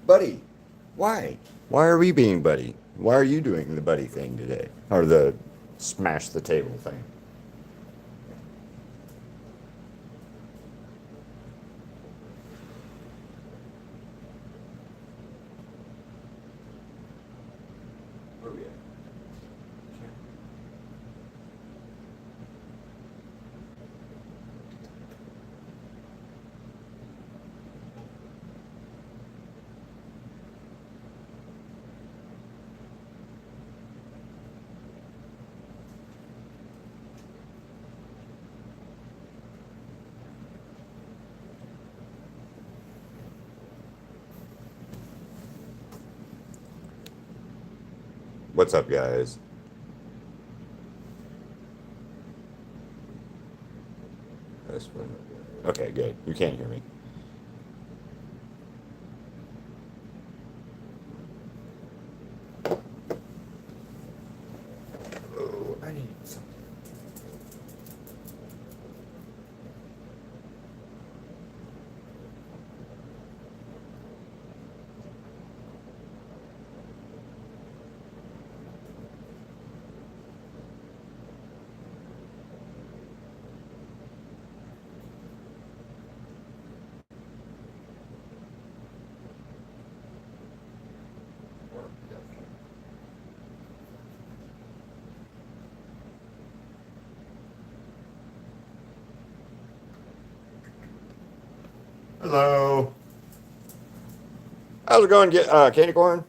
Buddy, why? Why are we being buddy? Why are you doing the buddy thing today? Or the smash the table thing? Where are we at? What's up, guys? This one. Okay, good. You can't hear me. Oh, I need some. Hello. How's it going? Get candy corn.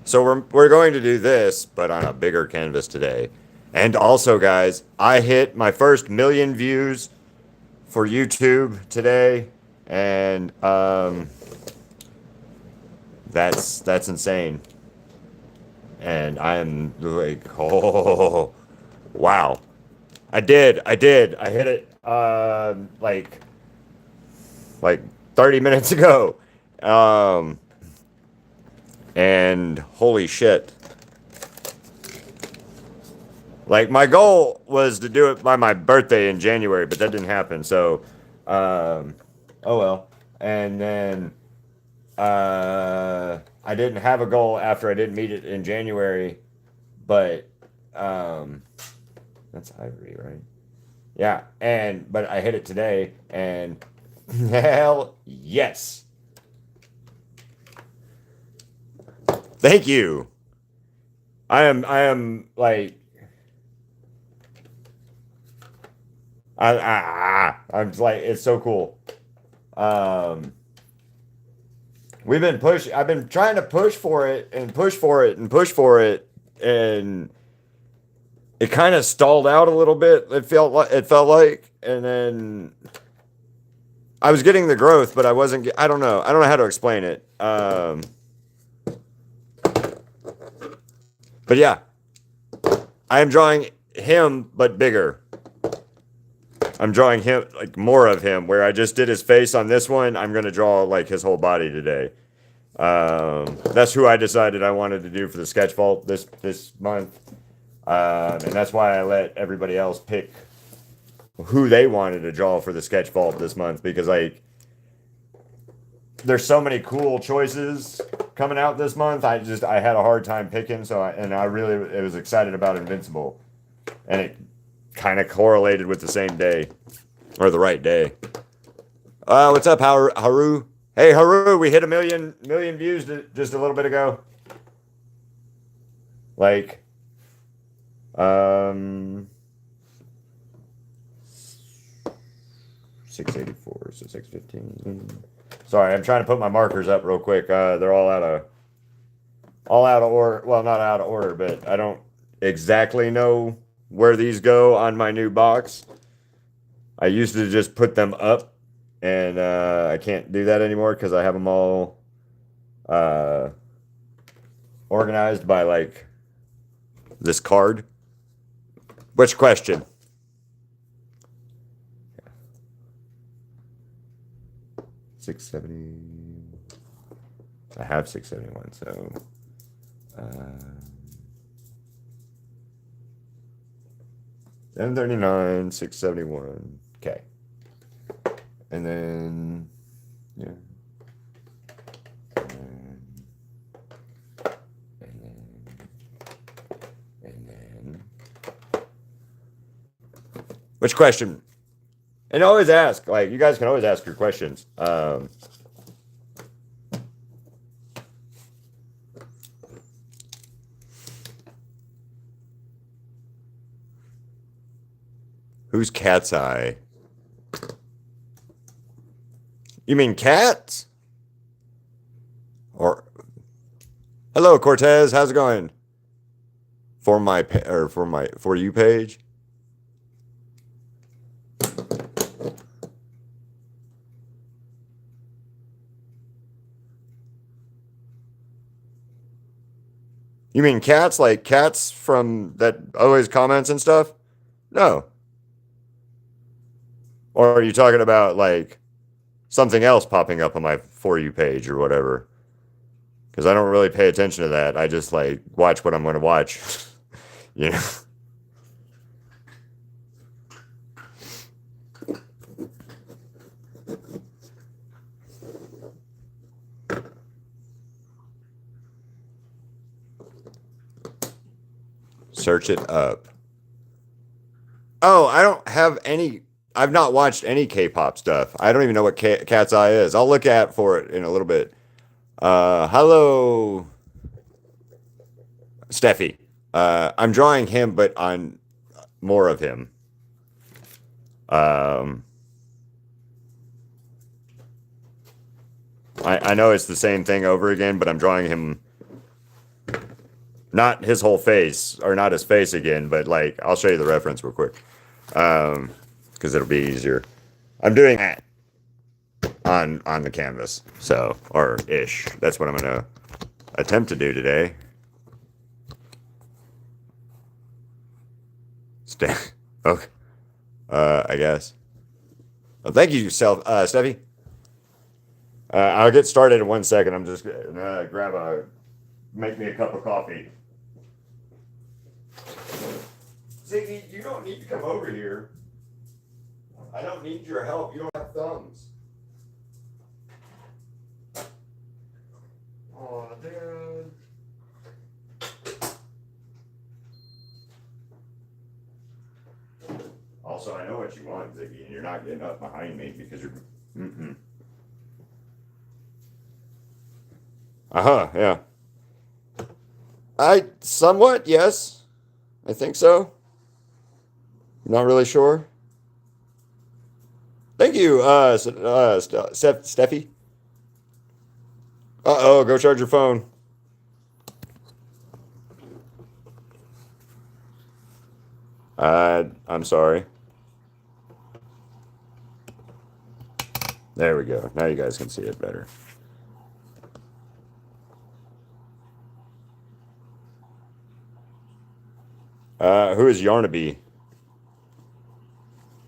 So we're going to do this, but on a bigger canvas today. And also, guys, I hit my first million views for YouTube today, and that's insane. And I'm like, oh, wow. I hit it like 30 minutes ago. Um, and holy shit. Like my goal was to do it by my birthday in January, but that didn't happen. So, oh well. And then I didn't have a goal after I didn't meet it in January, but um, that's Ivory, right? Yeah, and but I hit it today, and hell yes, thank you. I am like I'm like it's so cool. Um, I've been trying to push for it and push for it and push for it, and it kind of stalled out a little bit. It felt like, and then I was getting the growth, but I wasn't. I don't know. I don't know how to explain it. But yeah, I am drawing him, but bigger. I'm drawing him like more of him. Where I just did his face on this one, I'm gonna draw like his whole body today. That's who I decided I wanted to do for the sketch vault this month, and that's why I let everybody else pick who they wanted to draw for the sketch vault this month because like there's so many cool choices coming out this month. I had a hard time picking, and I really was excited about Invincible, and it kind of correlated with the same day or the right day. What's up, Haru? Hey, Haru, we hit a million views just a little bit ago. Like, um, 684, so 615. Sorry, I'm trying to put my markers up real quick. They're all out of order. Well, not out of order, but I don't exactly know where these go on my new box. I used to just put them up, and I can't do that anymore because I have them all uh, organized by like this card. Which question? 670. I have 671, so. Uh, 739, 671. Okay. And then, yeah. Which question? And always ask. Like, you guys can always ask your questions. Who's Cat's Eye? You mean cats? Or hello, Cortez. How's it going? For my for you page. You mean cats, like cats from that always comments and stuff? No. Or are you talking about like something else popping up on my For You page or whatever? Because I don't really pay attention to that. I just like watch what I'm going to watch. You know? Search it up. Oh, I don't have any. I've not watched any K-pop stuff. I don't even know what Cat's Eye is. I'll look at for it in a little bit. Hello, Steffi. I'm drawing him, but on more of him. I know it's the same thing over again, but I'm drawing him. Not his whole face, or not his face again, but like, I'll show you the reference real quick. Because it'll be easier. I'm doing that on the canvas. So, or ish. That's what I'm going to attempt to do today. Okay. I guess. Well, thank you, Steffi. I'll get started in 1 second. I'm just going to make me a cup of coffee. Ziggy, you don't need to come over here. I don't need your help. You don't have thumbs. Oh, dude. Also, I know what you want, Ziggy, and you're not getting up behind me because you're. Yeah. Somewhat, yes. I think so. Not really sure. Thank you, Steffi. Uh-oh, go charge your phone. I'm sorry. There we go. Now you guys can see it better. Who is Yarnaby?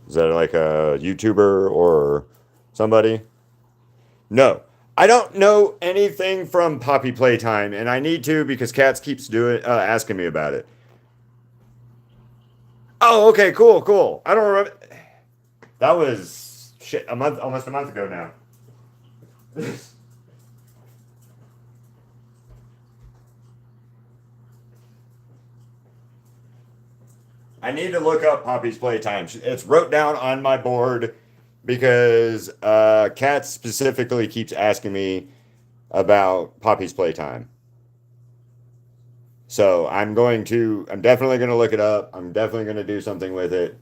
Is that like a YouTuber or somebody? No. I don't know anything from Poppy Playtime, and I need to because Cats keeps asking me about it. Oh, okay, cool. I don't remember. That was shit almost a month ago now. I need to look up Poppy's Playtime. It's wrote down on my board because Kat specifically keeps asking me about Poppy's Playtime. So I'm definitely going to look it up. I'm definitely going to do something with it.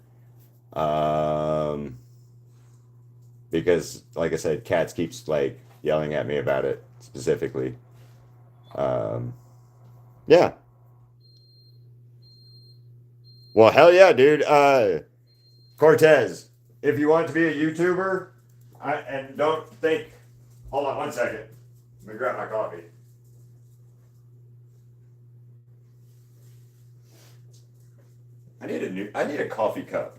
Because, like I said, Kat keeps like yelling at me about it specifically. Yeah. Well, hell yeah, dude. Cortez, if you want to be a YouTuber, and don't think, hold on 1 second. Let me grab my coffee. I need a coffee cup.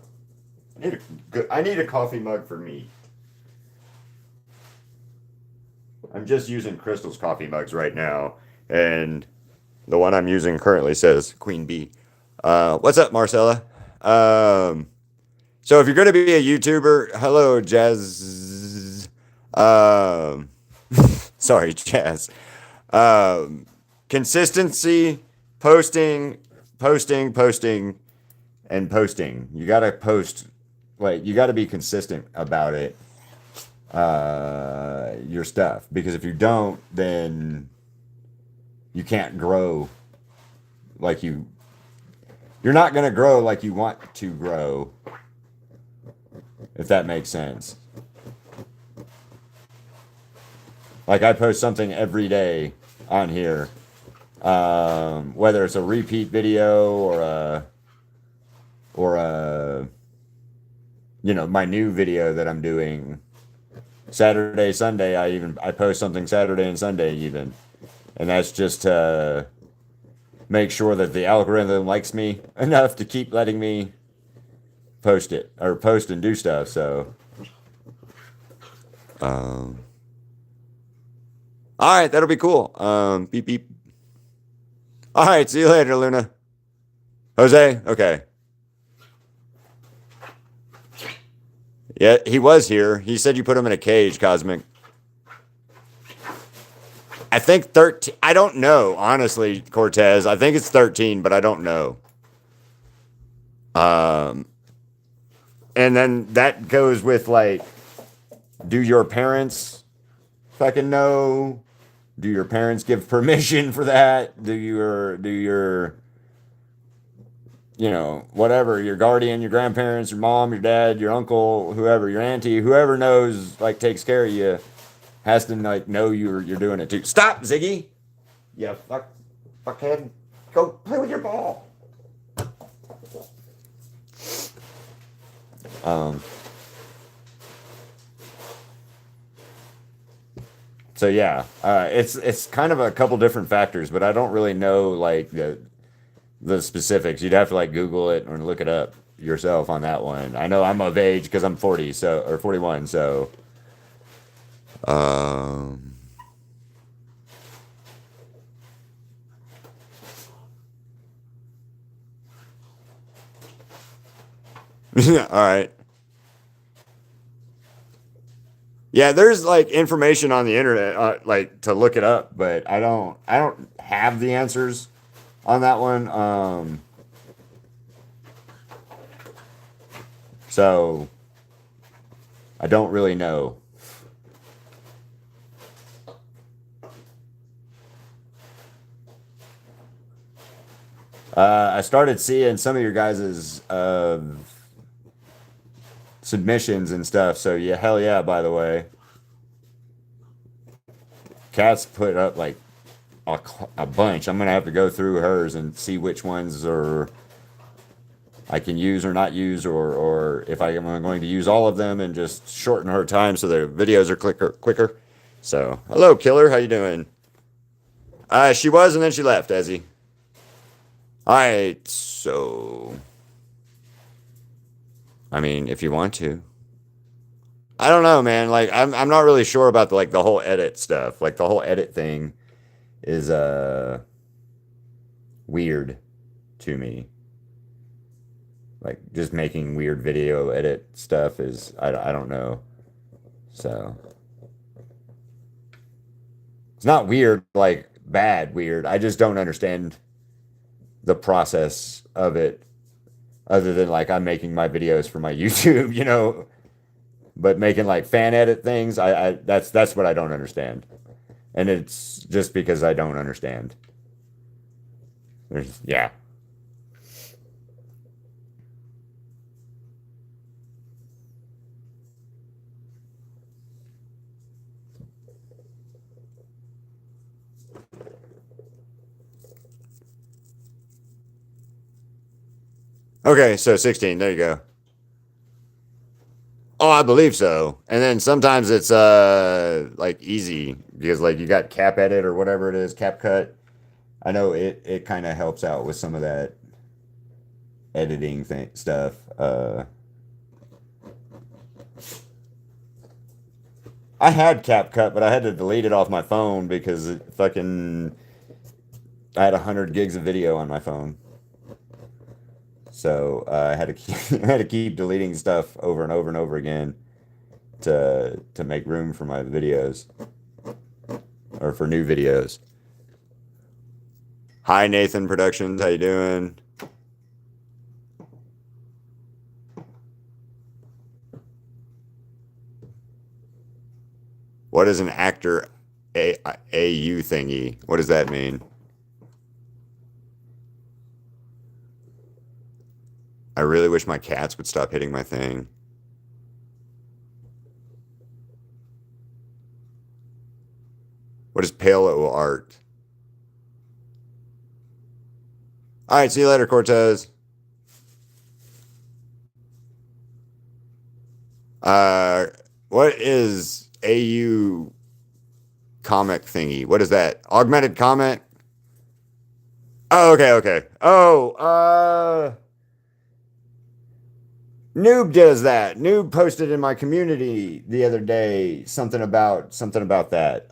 I need a coffee mug for me. I'm just using Crystal's coffee mugs right now, and the one I'm using currently says Queen Bee. What's up, Marcella? So if you're going to be a YouTuber, hello, Jazz. Sorry, Jazz. Consistency, posting, and posting. You got to post like you got to be consistent about it, your stuff, because if you don't, then you can't grow like you're not going to grow like you want to grow, if that makes sense. Like I post something every day on here, whether it's a repeat video or my new video that I'm doing Saturday, Sunday. I post something Saturday and Sunday even, and that's just to make sure that the algorithm likes me enough to keep letting me post it or post and do stuff. So, all right, that'll be cool. Beep beep. All right, see you later, Luna. Jose, okay. Yeah, he was here. He said you put him in a cage, Cosmic. I think 13. I don't know, honestly, Cortez. I think it's 13, but I don't know. And then that goes with like, do your parents fucking know? Do your parents give permission for that? Do your whatever, your guardian, your grandparents, your mom, your dad, your uncle, whoever, your auntie, whoever knows, like takes care of you, has to like know you're doing it too. Stop, Ziggy. Yeah, fuckhead. Go play with your ball. So yeah, it's kind of a couple different factors, but I don't really know like the specifics. You'd have to like Google it or look it up yourself on that one. I know I'm of age because I'm 40, or 41, so. All right. Yeah, there's like information on the internet, like to look it up, but I don't have the answers on that one. So I don't really know. I started seeing some of your guys's submissions and stuff. So yeah, hell yeah. By the way, Kat's put up like a bunch. I'm gonna have to go through hers and see which ones are I can use or not use, or if I am going to use all of them and just shorten her time so the videos are quicker. So hello, Killer. How you doing? She was, and then she left, Ezzy. All right, so I mean, if you want to, I don't know, man. Like, I'm not really sure about the whole edit stuff. Like the whole edit thing is weird to me. Like just making weird video edit stuff is I don't know. So it's not weird, like bad weird. I just don't understand the process of it, other than like I'm making my videos for my YouTube, but making like fan edit things, I that's what I don't understand. And it's just because I don't understand. Yeah. Okay, so 16, there you go. Oh, I believe so. And then sometimes it's like easy because like you got cap edit or whatever it is, cap cut. I know it kind of helps out with some of that editing stuff. I had cap cut, but I had to delete it off my phone because I had 100 gigs of video on my phone. So I had to I had to keep deleting stuff over and over and over again to make room for my videos or for new videos. Hi Nathan Productions, how you doing? What is an actor AU thingy? What does that mean? I really wish my cats would stop hitting my thing. What is paleo art? All right, see you later, Cortez. What is AU comic thingy? What is that? Augmented comment? Oh, okay, okay. Oh, Noob does that. Noob posted in my community the other day something about that.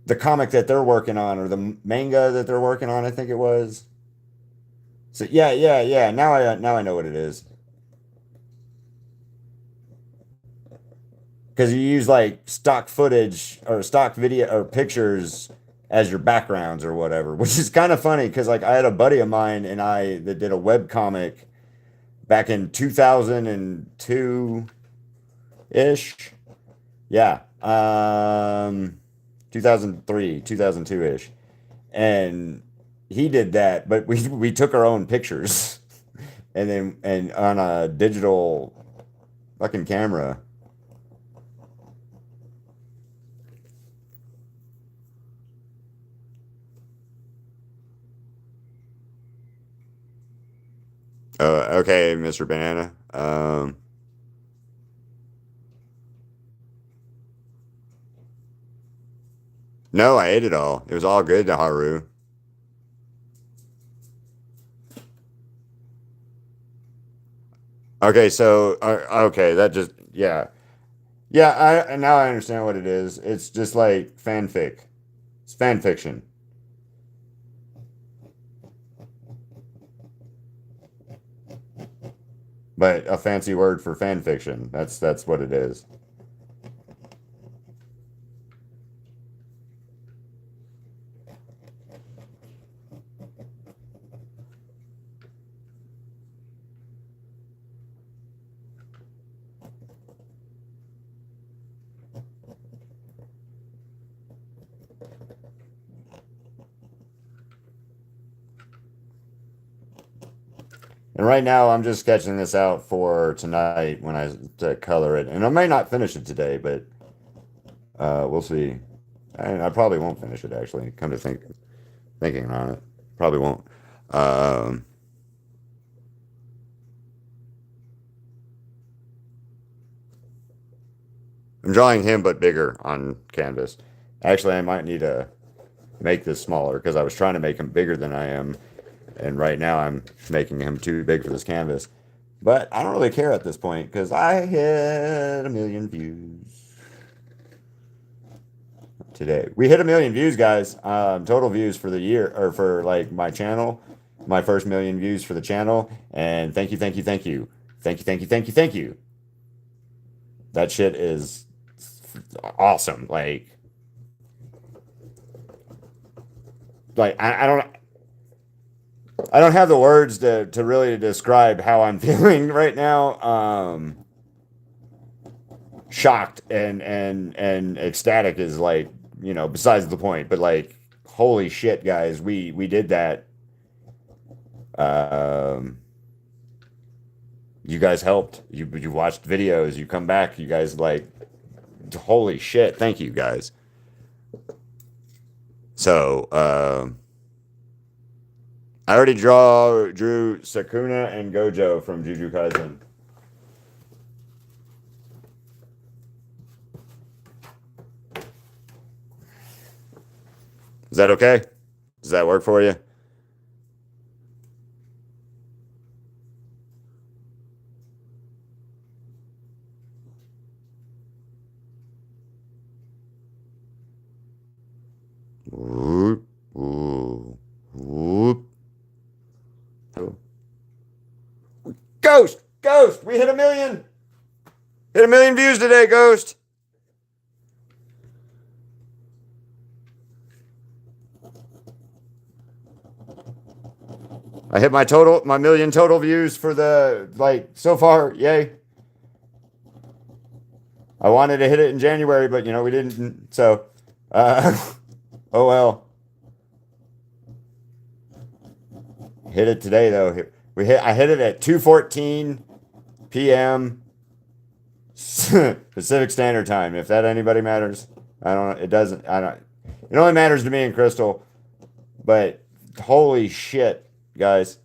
The comic that they're working on, or the manga that they're working on, I think it was. So yeah, yeah, yeah. Now I know what it is. Because you use like stock footage or stock video or pictures as your backgrounds or whatever, which is kind of funny because like I had a buddy of mine and I that did a web comic back in 2002 ish. Yeah. 2003, 2002 ish. And he did that, but we took our own pictures and on a digital fucking camera. Okay, Mr. Banana. No, I ate it all. It was all good to Haru. Okay, so okay, that just yeah. Yeah, I now I understand what it is. It's just like fanfic. It's fan fiction, but a fancy word for fan fiction. That's what it is. And right now, I'm just sketching this out for tonight when I to color it, and I may not finish it today, but we'll see. I probably won't finish it actually. Come to thinking on it, probably won't. Um, I'm drawing him, but bigger on canvas. Actually, I might need to make this smaller because I was trying to make him bigger than I am, and right now I'm making him too big for this canvas. But I don't really care at this point because I hit 1,000,000 views today. We hit 1,000,000 views, guys. Total views for the year or for like my channel, my first 1,000,000 views for the channel. And thank you, thank you, thank you, thank you, thank you, thank you, thank you. That shit is awesome. Like I don't have the words to really describe how I'm feeling right now. Shocked and ecstatic is like, besides the point, but like holy shit, guys, we did that. Um you guys helped. You watched videos, you come back, you guys like holy shit, thank you guys. So, I already drew Sakuna and Gojo from Juju Kaisen. Is that okay? Does that work for you? Whoop, whoop, whoop. Ghost! Ghost! We hit 1,000,000! Hit 1,000,000 views today, Ghost! I hit my 1,000,000 total views for the, like, so far. Yay. I wanted to hit it in January, but you know we didn't. So, uh, oh well. Hit it today though. We hit. I hit it at 2:14 p.m. Pacific Standard Time. If that anybody matters, I don't. It doesn't. I don't. It only matters to me and Crystal. But holy shit, guys!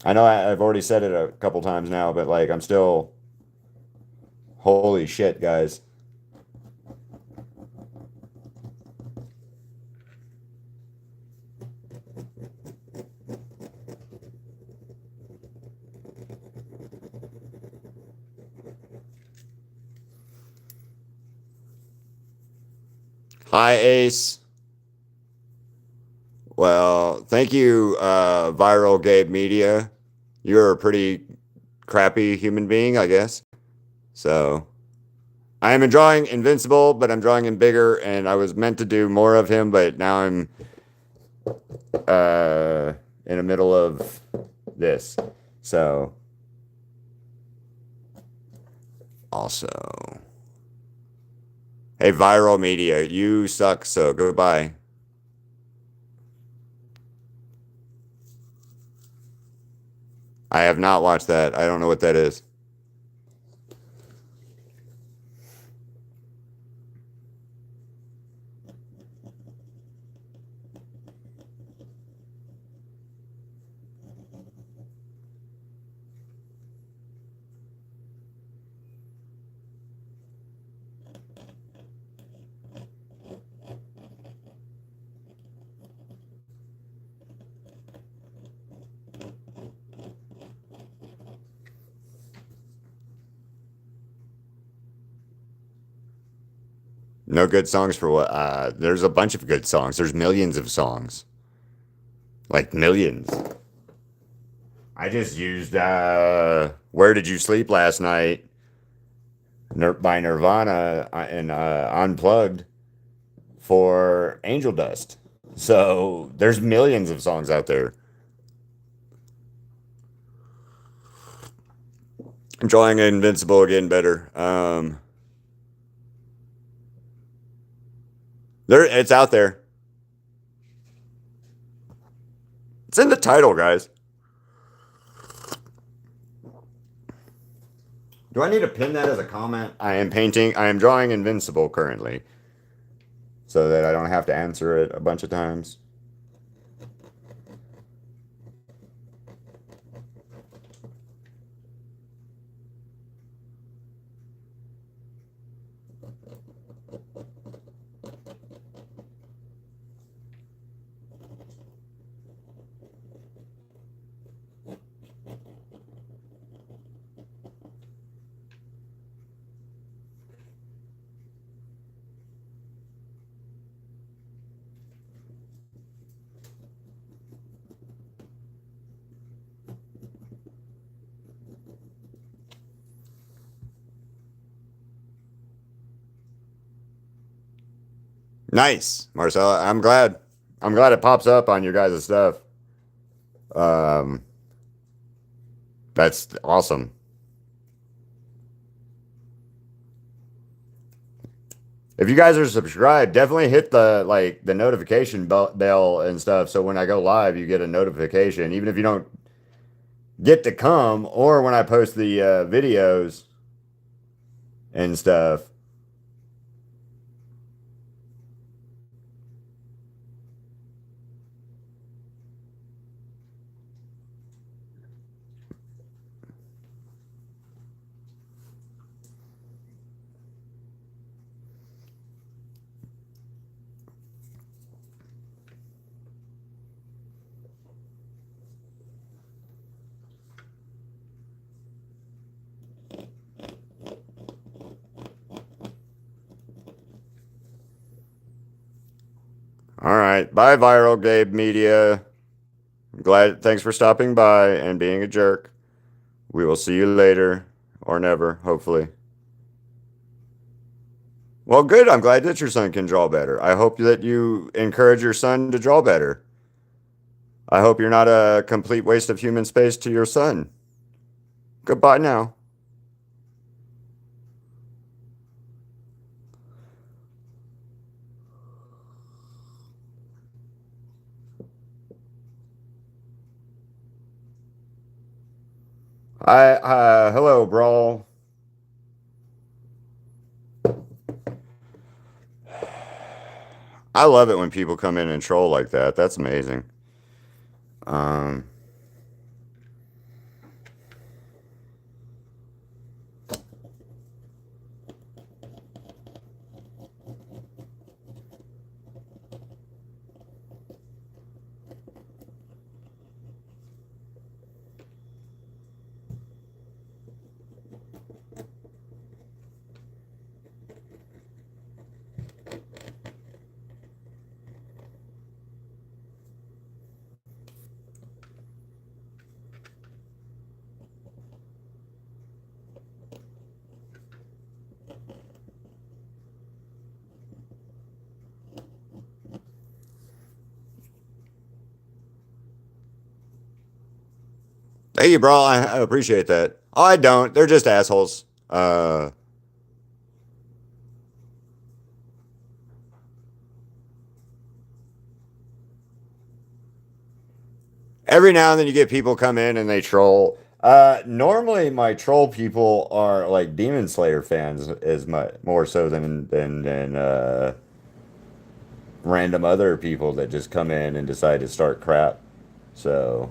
I know I've already said it a couple times now, but like I'm still. Holy shit, guys! Hi, Ace. Well, thank you, Viral Gabe Media. You're a pretty crappy human being, I guess. So I am enjoying Invincible, but I'm drawing him bigger, and I was meant to do more of him, but now I'm in the middle of this. So also, hey, Viral Media, you suck, so goodbye. I have not watched that. I don't know what that is. No good songs for what? There's a bunch of good songs. There's millions of songs. Like millions. I just used Where Did You Sleep Last Night by Nirvana and Unplugged for Angel Dust. So there's millions of songs out there. I'm drawing Invincible again better. It's out there. It's in the title, guys. Do I need to pin that as a comment? I am drawing Invincible currently. So that I don't have to answer it a bunch of times. Nice, Marcella. I'm glad. I'm glad it pops up on your guys' stuff. Um, that's awesome. If you guys are subscribed, definitely hit the notification bell and stuff. So when I go live, you get a notification, even if you don't get to come, or when I post the videos and stuff. All right, bye, Viral Gabe Media. I'm glad. Thanks for stopping by and being a jerk. We will see you later, or never, hopefully. Well, good. I'm glad that your son can draw better. I hope that you encourage your son to draw better. I hope you're not a complete waste of human space to your son. Goodbye now. Hello, Brawl. I love it when people come in and troll like that. That's amazing. Um, Thank you, Brawl. I appreciate that. Oh, I don't. They're just assholes. Every now and then you get people come in and they troll. Normally my troll people are like Demon Slayer fans, as much more so than random other people that just come in and decide to start crap. So,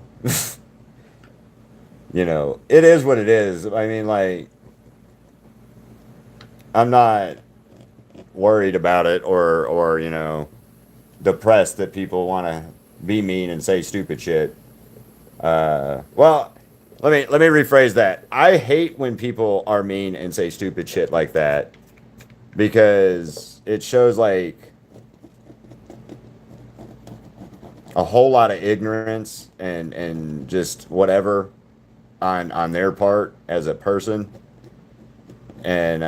it is what it is. I mean, like, I'm not worried about it or depressed that people want to be mean and say stupid shit. Well, let me rephrase that. I hate when people are mean and say stupid shit like that because it shows like a whole lot of ignorance and just whatever on their part as a person. And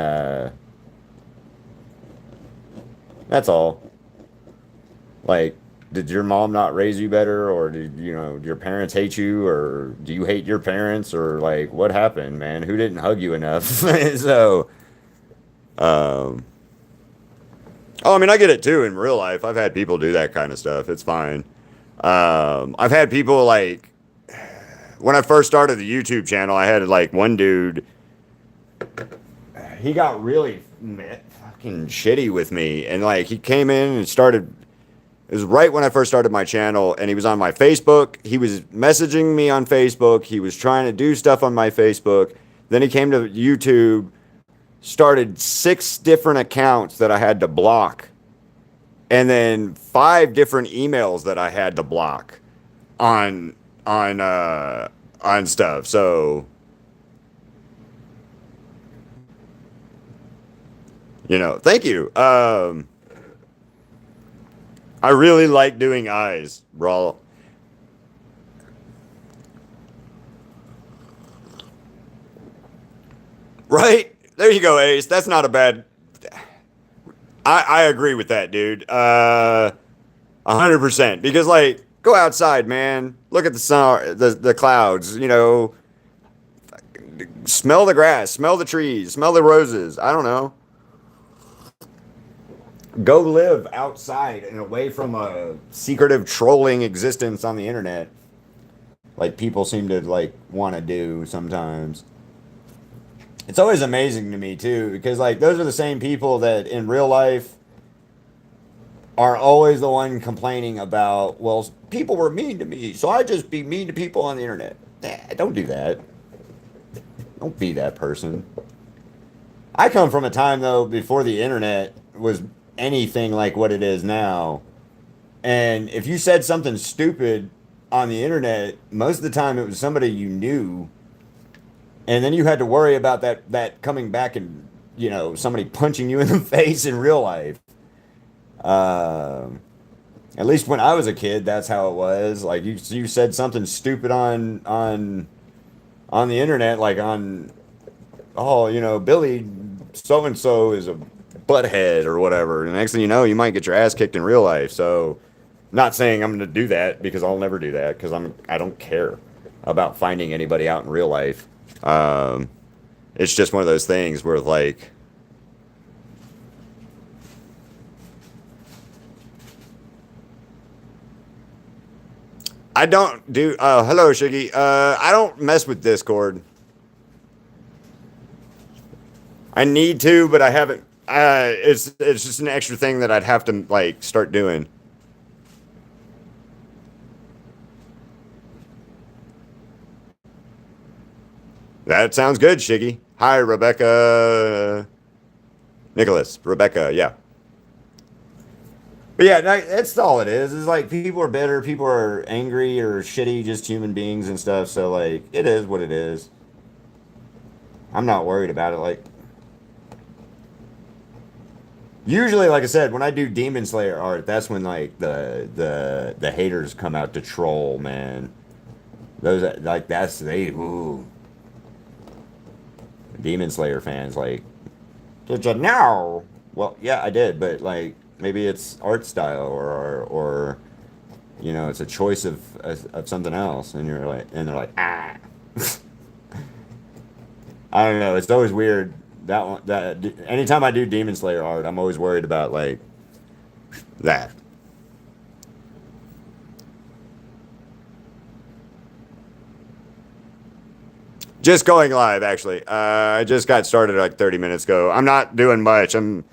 that's all. Like, did your mom not raise you better, or did your parents hate you, or do you hate your parents, or like what happened, man? Who didn't hug you enough? So, um, oh, I mean, I get it too in real life. I've had people do that kind of stuff. It's fine. I've had people like when I first started the YouTube channel, I had like one dude. He got really fucking shitty with me, and like he came in and started. It was right when I first started my channel, and he was on my Facebook. He was messaging me on Facebook. He was trying to do stuff on my Facebook. Then he came to YouTube, started 6 different accounts that I had to block, and then 5 different emails that I had to block on on stuff. So, thank you. I really like doing eyes, bro. Right? There you go, Ace. That's not a bad. I agree with that, dude. 100%. Because like, go outside, man. Look at the sun, the clouds. Smell the grass, smell the trees, smell the roses. I don't know. Go live outside and away from a secretive trolling existence on the internet, like people seem to like want to do sometimes. It's always amazing to me too because like those are the same people that in real life are always the one complaining about, well, people were mean to me, so I just be mean to people on the internet. Don't do that. Don't be that person. I come from a time though before the internet was anything like what it is now. And if you said something stupid on the internet, most of the time it was somebody you knew, and then you had to worry about that coming back and somebody punching you in the face in real life. Um, at least when I was a kid, that's how it was. Like you said something stupid on the internet, like on oh Billy so and so is a butthead or whatever. And the next thing you know, you might get your ass kicked in real life. So, not saying I'm going to do that because I'll never do that because I don't care about finding anybody out in real life. Um, it's just one of those things where like I don't do. Hello, Shiggy. I don't mess with Discord. I need to, but I haven't. It's just an extra thing that I'd have to like start doing. That sounds good, Shiggy. Hi, Rebecca. Nicholas, Rebecca, yeah. But yeah, that's all it is. Is like people are bitter, people are angry or shitty, just human beings and stuff. So like, it is what it is. I'm not worried about it. Like, usually, like I said, when I do Demon Slayer art, that's when like the haters come out to troll, man. Those like that's they ooh Demon Slayer fans like, did you know? Well, yeah, I did, but like maybe it's art style or you know it's a choice of something else, and you're like, and they're like, ah. I don't know. It's always weird that one. That anytime I do Demon Slayer art, I'm always worried about like that. Just going live, actually. I just got started like 30 minutes ago. I'm not doing much. I'm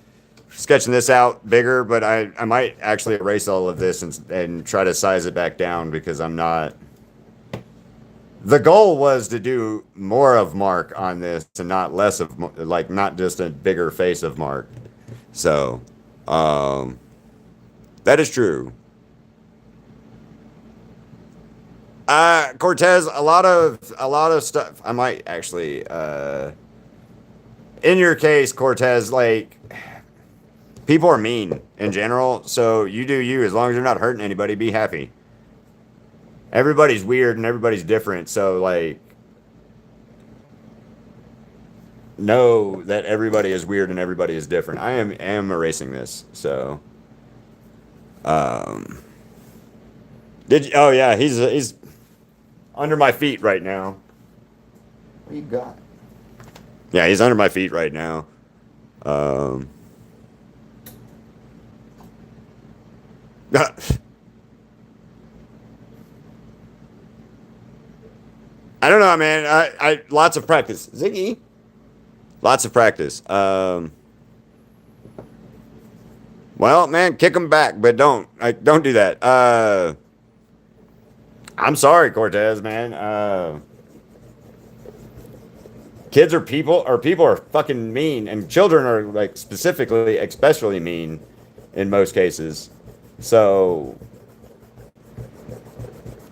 sketching this out bigger, but I might actually erase all of this and try to size it back down because I'm not. The goal was to do more of Mark on this and not less of, like, not just a bigger face of Mark. So, um, that is true. Cortez, a lot of stuff. I might actually, in your case, Cortez, like, people are mean in general. So you do you. As long as you're not hurting anybody, be happy. Everybody's weird and everybody's different. So like, know that everybody is weird and everybody is different. I am erasing this. So, um, did you, oh yeah, he's under my feet right now. What you got? Yeah, he's under my feet right now. Um, I don't know, man. I lots of practice, Ziggy. Lots of practice. Well, man, kick them back, but don't do that. I'm sorry, Cortez, man. Kids are people, or people are fucking mean, and children are like specifically, especially mean in most cases. So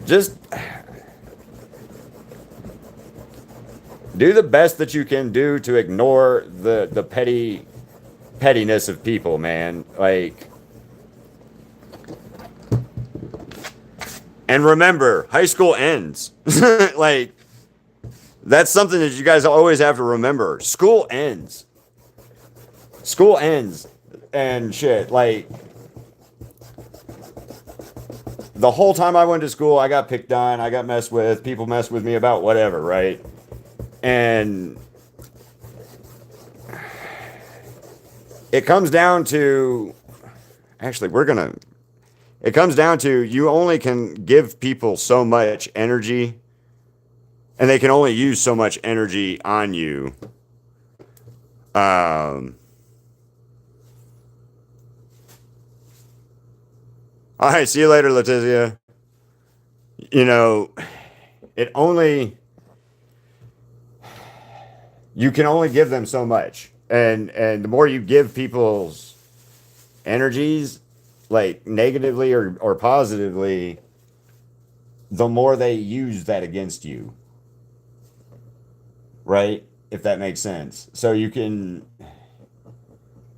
just do the best that you can do to ignore the pettiness of people, man. Like, and remember, high school ends. Like, that's something that you guys always have to remember. School ends. School ends and shit. Like, the whole time I went to school, I got picked on, I got messed with, people messed with me about whatever, right? And it comes down to, actually, it comes down to you only can give people so much energy and they can only use so much energy on you. All right, see you later, Letizia. You know, it only, you can only give them so much. And the more you give people's energies, like negatively or positively, the more they use that against you. Right? If that makes sense. So you can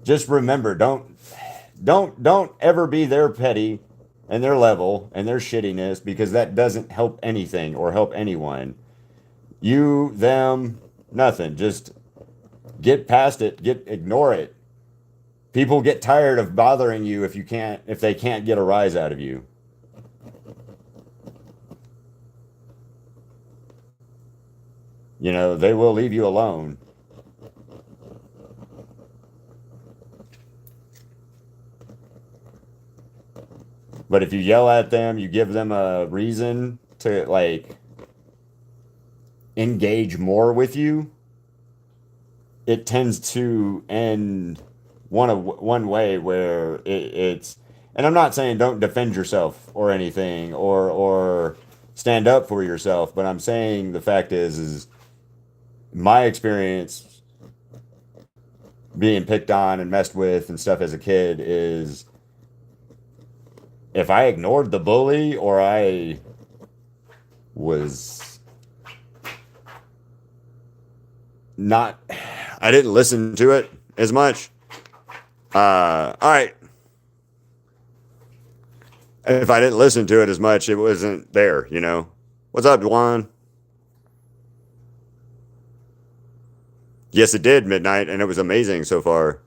just remember, don't ever be their petty and their level and their shittiness because that doesn't help anything or help anyone. You, them, nothing. Just get past it, ignore it. People get tired of bothering you if they can't get a rise out of you. You know, they will leave you alone. But if you yell at them, you give them a reason to like engage more with you, it tends to end one way where it's, and I'm not saying don't defend yourself or anything or stand up for yourself, but I'm saying the fact is my experience being picked on and messed with and stuff as a kid is if I ignored the bully or was not, I didn't listen to it as much. All right. If I didn't listen to it as much, it wasn't there, you know? What's up, Juan? Yes, it did, Midnight, and it was amazing so far.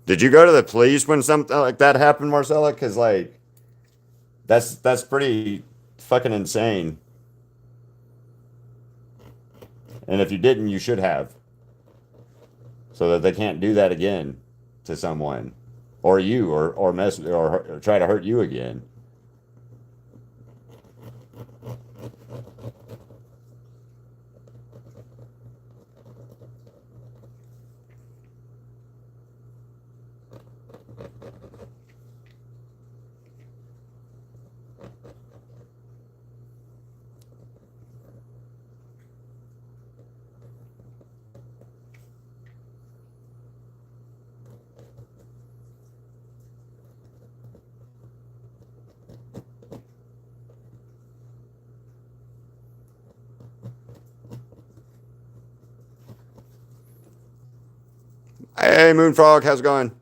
Did you go to the police when something like that happened, Marcella? Because, like, that's pretty fucking insane. And if you didn't, you should have. So that they can't do that again to someone. Or you, or mess, or try to hurt you again. Hey, Moonfrog, how's it going?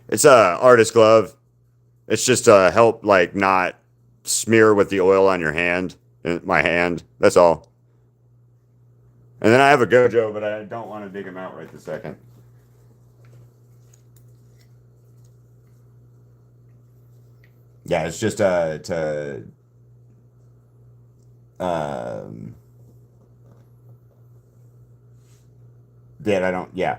It's a artist glove. It's just to help like not smear with the oil on your hand, my hand. That's all. And then I have a Gojo, but I don't want to dig him out right this second. Yeah, it's just to um yeah,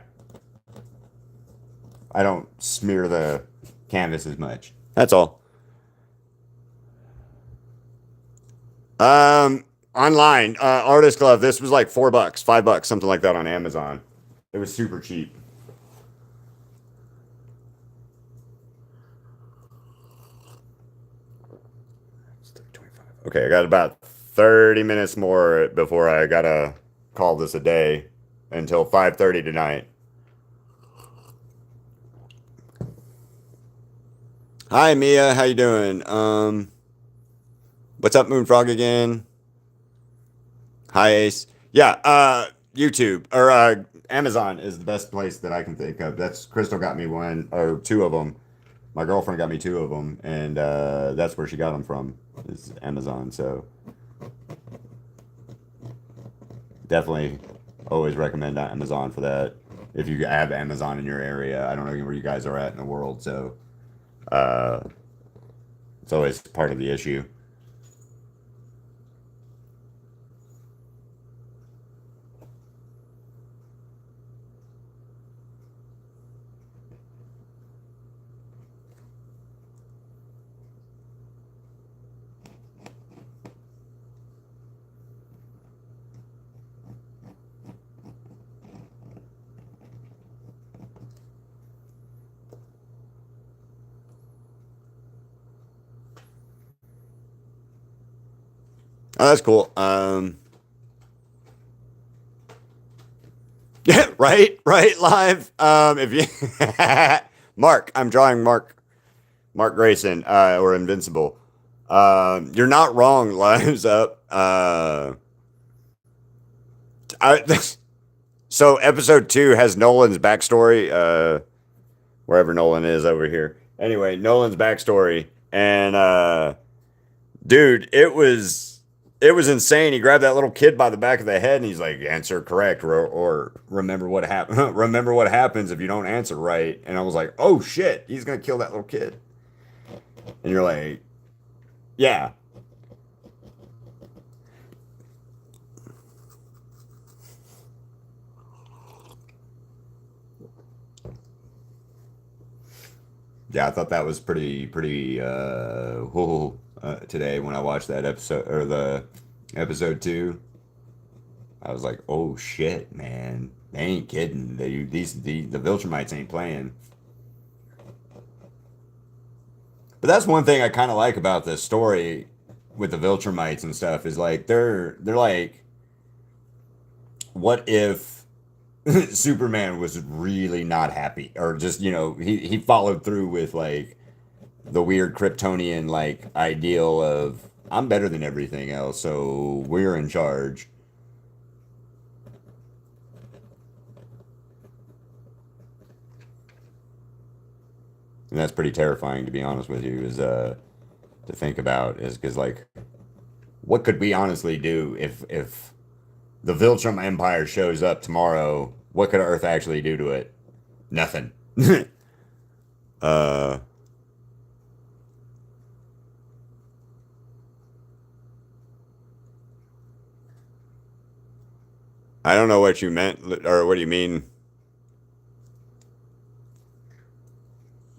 I don't smear the canvas as much. That's all. Online, artist glove. This was like $4, $5, something like that on Amazon. It was super cheap. Okay, I got about 30 minutes more before I gotta call this a day until 5:30 tonight. Hi Mia, how you doing? What's up, Moonfrog again? Hi Ace. Yeah, YouTube or Amazon is the best place that I can think of. That's Crystal got me one or two of them. My girlfriend got me two of them, and that's where she got them from. Is Amazon. So definitely always recommend Amazon for that. If you have Amazon in your area, I don't know where you guys are at in the world, so uh, it's always part of the issue. Oh, that's cool. Right, right, live. If you Mark, I'm drawing Mark Grayson, or Invincible. You're not wrong. Lives up. I, so episode 2 has Nolan's backstory. Wherever Nolan is over here. Anyway, Nolan's backstory, and dude, it was insane. He grabbed that little kid by the back of the head, and he's like, "Answer correct, or remember what happened. Remember what happens if you don't answer right." And I was like, "Oh shit, he's gonna kill that little kid." And you're like, "Yeah." Yeah, I thought that was pretty whoa, today when I watched that episode or the episode two. I was like, oh shit, man. They ain't kidding. The Viltrumites ain't playing. But that's one thing I kind of like about this story with the Viltrumites and stuff is like they're like, what if Superman was really not happy or just he followed through with like the weird Kryptonian like ideal of I'm better than everything else, so we're in charge. And that's pretty terrifying to be honest with you is to think about is because like what could we honestly do if the Viltrum Empire shows up tomorrow? What could Earth actually do to it? Nothing. uh I don't know what you meant or what do you mean.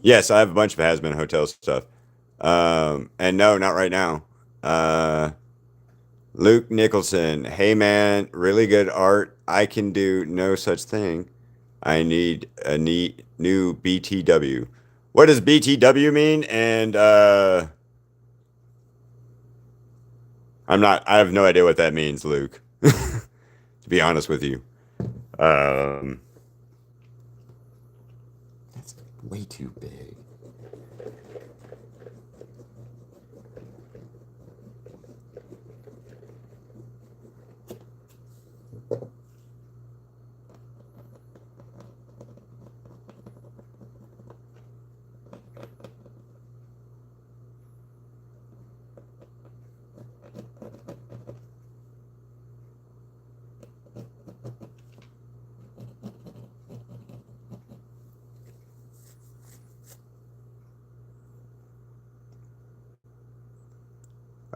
Yes, I have a bunch of has-been hotel stuff. And no, not right now. Uh, Luke Nicholson. Hey man, really good art. I can do no such thing. I need a neat new BTW. What does BTW mean? And I have no idea what that means, Luke. To be honest with you. Um, that's way too big.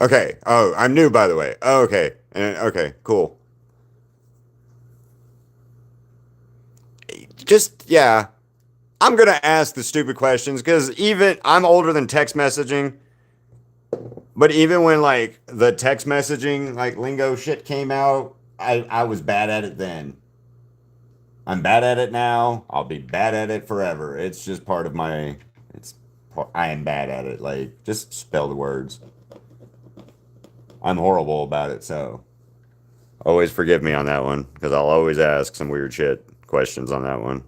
Okay. Oh, I'm new, by the way. Oh, okay. And okay, cool. Just yeah. I'm gonna ask the stupid questions because even I'm older than text messaging, but even when like the text messaging like lingo shit came out, I was bad at it then. I'm bad at it now. I'll be bad at it forever. It's just part of my. It's I am bad at it. Like just spell the words. I'm horrible about it. So always forgive me on that one because I'll always ask some weird shit questions on that one.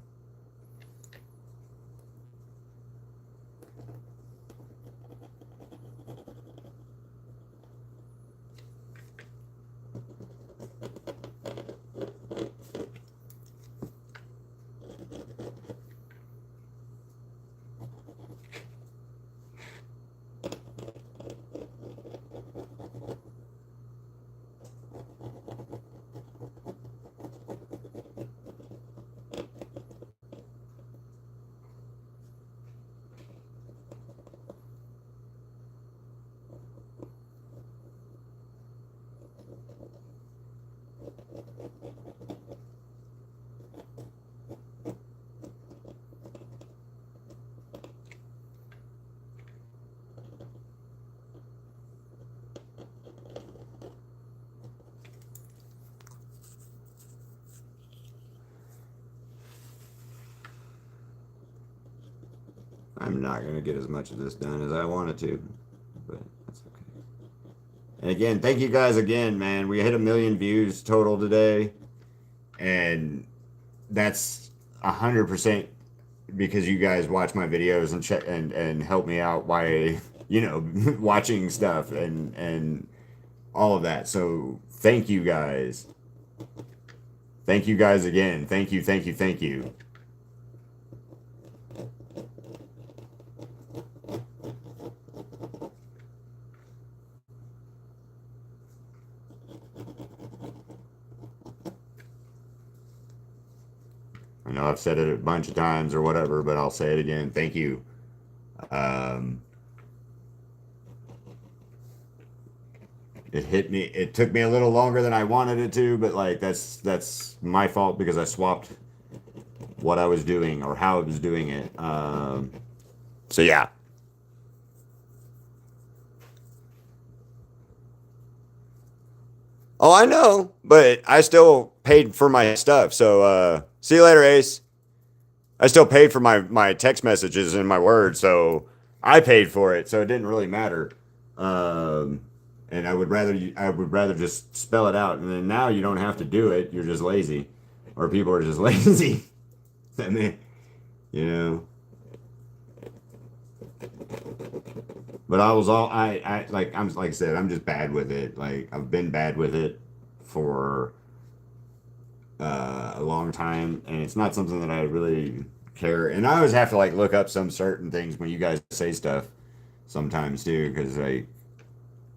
I'm not gonna get as much of this done as I wanted to, but that's okay. And again, thank you guys again, man. We hit 1 million views total today, and that's 100% because you guys watch my videos and check and help me out by watching stuff and all of that. So thank you guys. Thank you guys again. Thank you, thank you, thank you. I know I've said it a bunch of times or whatever, but I'll say it again. Thank you. Um, it hit me. It took me a little longer than I wanted it to, but like that's my fault because I swapped what I was doing or how I was doing it. So yeah. Oh, I know, but I still paid for my stuff. So see you later, Ace. I still paid for my text messages and my words, so I paid for it, so it didn't really matter. Um, and I would rather just spell it out, and then now you don't have to do it. You're just lazy, or people are just lazy. I mean, you know. But I was all I like I'm like I said, I'm just bad with it. Like I've been bad with it for a long time, and it's not something that I really care. And I always have to like look up some certain things when you guys say stuff sometimes too, because like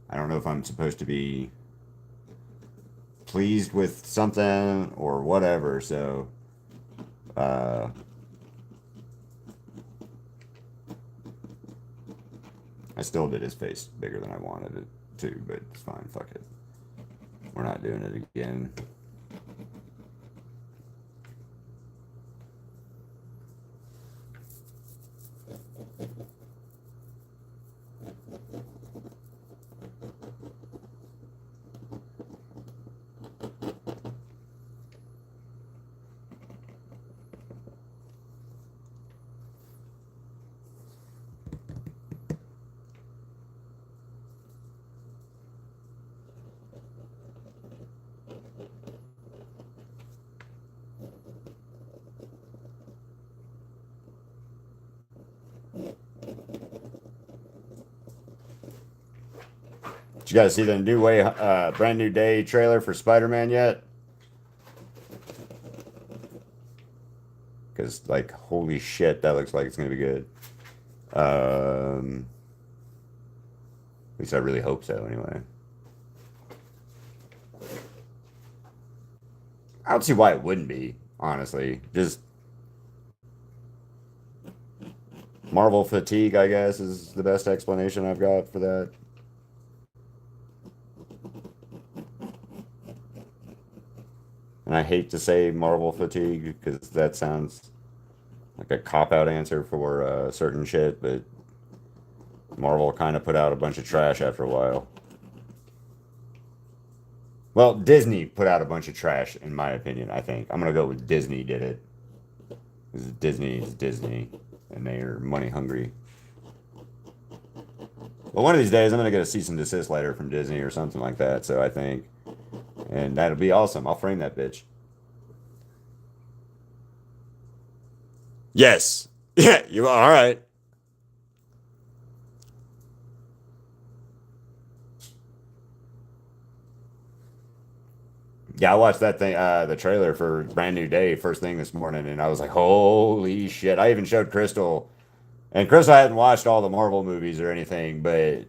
I don't know if I'm supposed to be pleased with something or whatever. So uh, I still did his face bigger than I wanted it to, but it's fine. Fuck it. We're not doing it again. Did you guys see the new way, brand new day trailer for Spider-Man yet? Because like, holy shit, that looks like it's gonna be good. At least I really hope so. Anyway, I don't see why it wouldn't be. Honestly, just Marvel fatigue, I guess, is the best explanation I've got for that. And I hate to say Marvel fatigue because that sounds like a cop-out answer for certain shit, but Marvel kind of put out a bunch of trash after a while. Well, Disney put out a bunch of trash, in my opinion, I think. I'm gonna go with Disney did it. Because Disney is Disney, and they are money hungry. Well, one of these days, I'm gonna get a cease and desist letter from Disney or something like that, so I think. And that'll be awesome. I'll frame that bitch. Yes. Yeah, you are all right. Yeah, I watched that thing, the trailer for Brand New Day first thing this morning, and I was like, holy shit. I even showed Crystal, and Crystal hadn't watched all the Marvel movies or anything, but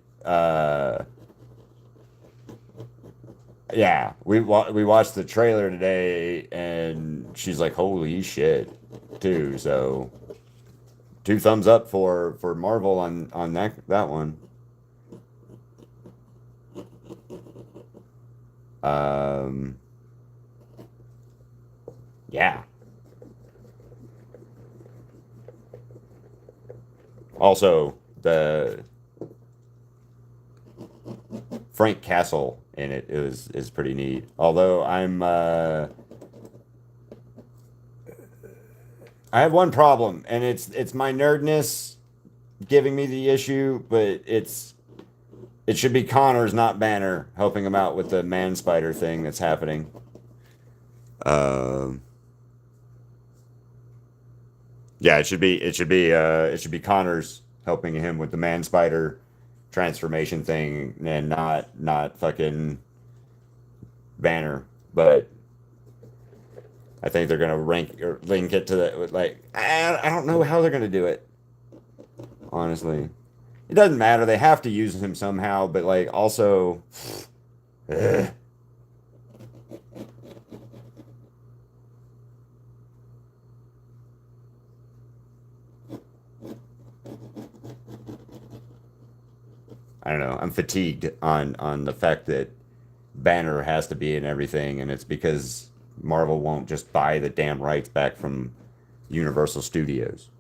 yeah, we watched the trailer today, and she's like, holy shit, too. So two thumbs up for Marvel on that one. Um, yeah. Also, the Frank Castle in it is pretty neat. Although I have one problem, and it's my nerdness giving me the issue, but it should be Connors, not Banner, helping him out with the man spider thing that's happening. Um, yeah, it should be Connors helping him with the man spider transformation thing, and not fucking Banner. But I think they're gonna rank or link it to the like I don't know how they're gonna do it. Honestly, it doesn't matter. They have to use him somehow, but like also, ugh, I don't know. I'm fatigued on the fact that Banner has to be in everything, and it's because Marvel won't just buy the damn rights back from Universal Studios.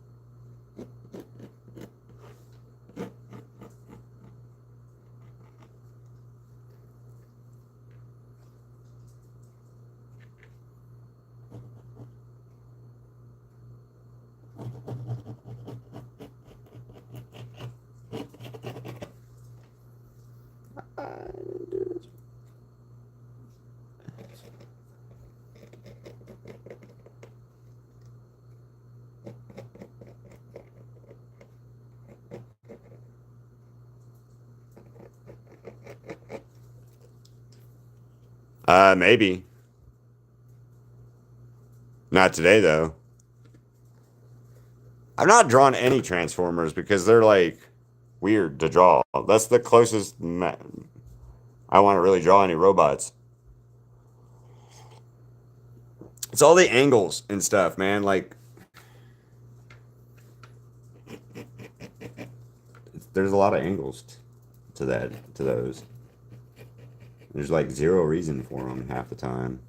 Maybe. Not today, though. I've not drawn any Transformers because they're like weird to draw. That's the closest I want to really draw any robots. It's all the angles and stuff, man. Like, there's a lot of angles to those. There's like zero reason for them half the time.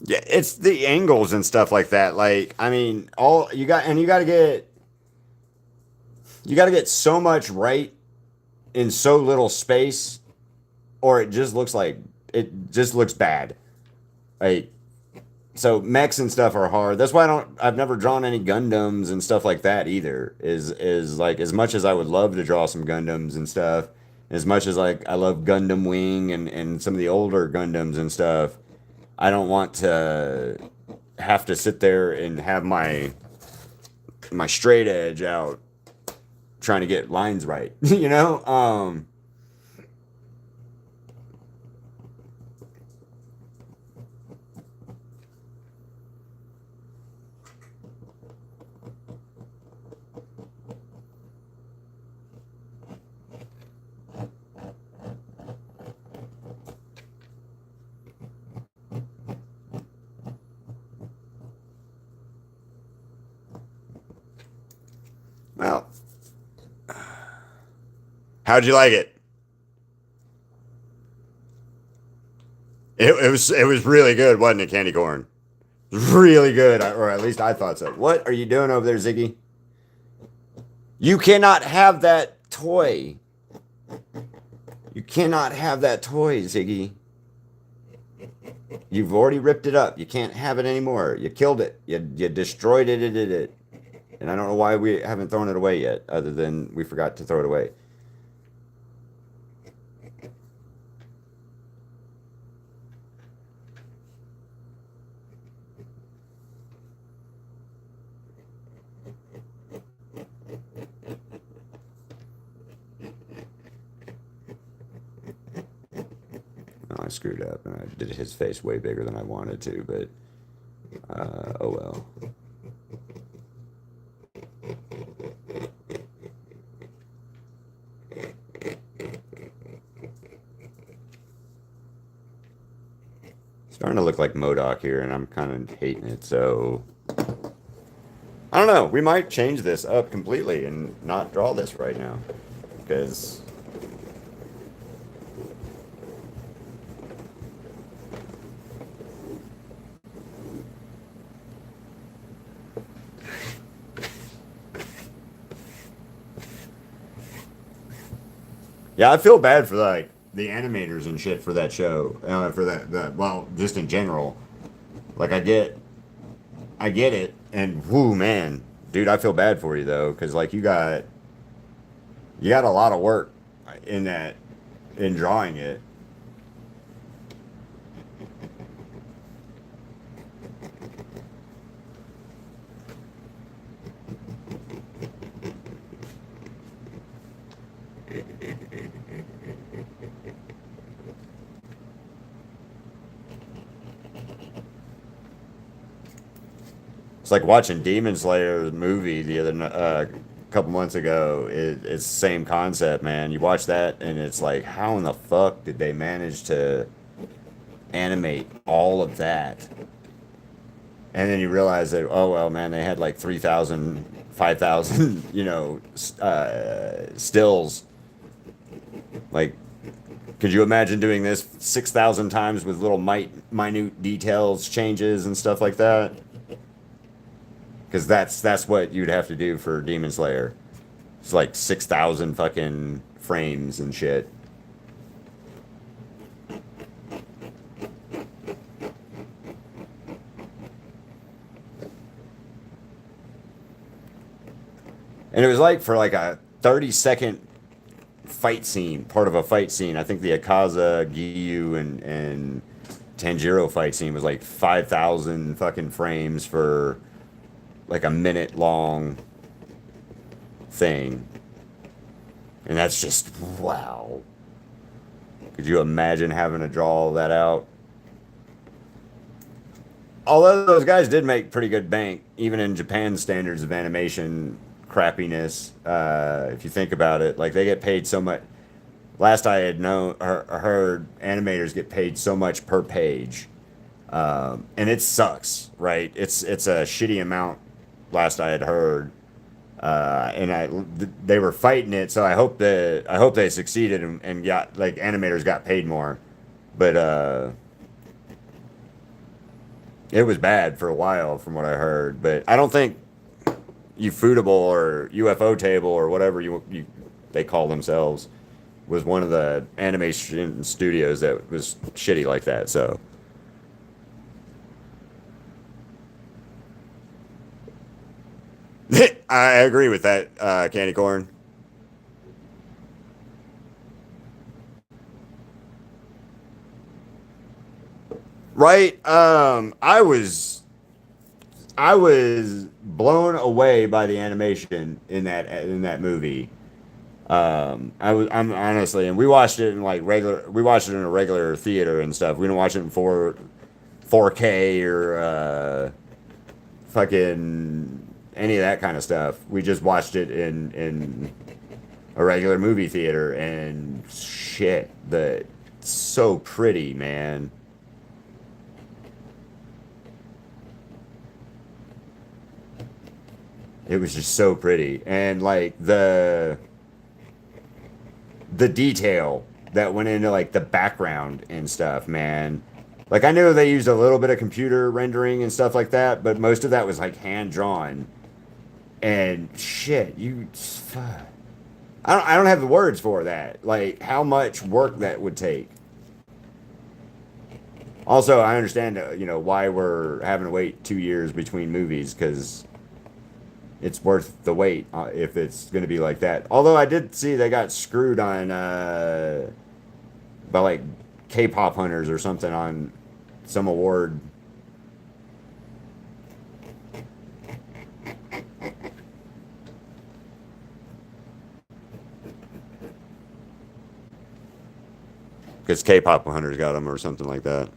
Yeah, it's the angles and stuff like that. Like, I mean, all you got, and you got to get so much right in so little space, or it just looks bad. Like, so mechs and stuff are hard. That's why I've never drawn any Gundams and stuff like that either. Is like, as much as I would love to draw some Gundams and stuff, as much as like I love Gundam Wing and some of the older Gundams and stuff, I don't want to have to sit there and have my straight edge out trying to get lines right. You know? Well, how'd you like it? It was really good, wasn't it, Candy Corn? It was really good, or at least I thought so. What are you doing over there, Ziggy? You cannot have that toy. You cannot have that toy, Ziggy. You've already ripped it up. You can't have it anymore. You killed it. You destroyed it. And I don't know why we haven't thrown it away yet, other than we forgot to throw it away. Oh, I screwed up, and I did his face way bigger than I wanted to, but oh well. Starting to look like MODOK here, and I'm kind of hating it, so I don't know. We might change this up completely and not draw this right now, because yeah, I feel bad for like the animators and shit for that show, for that well, just in general. Like I get it, and whoo, man, dude, I feel bad for you though, because like you got a lot of work in that in drawing it. It's like watching Demon Slayer movie the other couple months ago. It's the same concept, man. You watch that and it's like, how in the fuck did they manage to animate all of that? And then you realize that, oh well, man, they had like 3,000, 5,000, stills. Like, could you imagine doing this 6,000 times with little minute details changes and stuff like that. Because that's what you'd have to do for Demon Slayer. It's like 6,000 fucking frames and shit. And it was like for like a 30-second fight scene, part of a fight scene. I think the Akaza, Giyu, and Tanjiro fight scene was like 5,000 fucking frames for like a minute long thing. And that's just, wow. Could you imagine having to draw all that out? Although those guys did make pretty good bank, even in Japan's standards of animation crappiness, if you think about it, like they get paid so much. Last I had known or heard, animators get paid so much per page, and it sucks, right? It's a shitty amount. Last I had heard, they were fighting it, so I hope they succeeded and got like animators got paid more, but it was bad for a while from what I heard. But I don't think Ufotable or UFO Table or whatever they call themselves was one of the animation studios that was shitty like that. So I agree with that, Candy Corn. Right? I was blown away by the animation in that movie. I'm honestly, and we watched it in like regular, we watched it in a regular theater and stuff. We didn't watch it in 4K or fucking any of that kind of stuff. We just watched it in a regular movie theater, and shit, the so pretty, man. It was just so pretty, and like the detail that went into like the background and stuff, man. Like I knew they used a little bit of computer rendering and stuff like that, but most of that was like hand drawn. And shit, I don't have the words for that. Like how much work that would take. Also, I understand why we're having to wait 2 years between movies because it's worth the wait if it's going to be like that. Although I did see they got screwed on by like K-pop hunters or something on some award. Because K-pop hunters got them or something like that.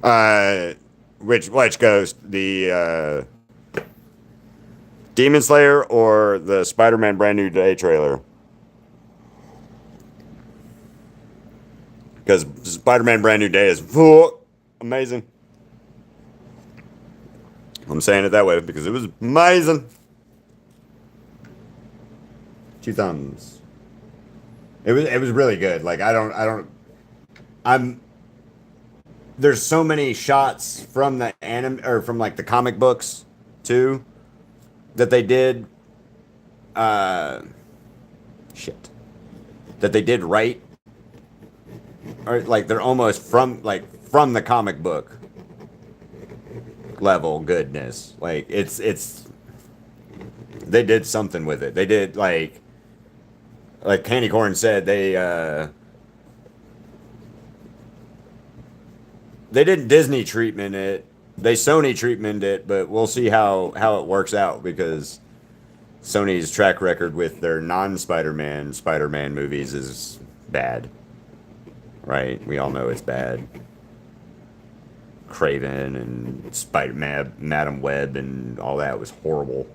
Uh, which ghost? The Demon Slayer or the Spider-Man Brand New Day trailer? Because Spider-Man Brand New Day is amazing. I'm saying it that way because it was amazing. Two thumbs. It was really good. Like I'm there's so many shots from the anime or from like the comic books too that they did uh shit that they did right, or like they're almost from the comic book level goodness. Like it's they did something with it. They did like Candy Corn said, they didn't Disney treatment it. They Sony treatment it, but we'll see how it works out because Sony's track record with their non-Spider-Man Spider-Man movies is bad. Right? We all know it's bad. Craven and Madam Web and all that was horrible.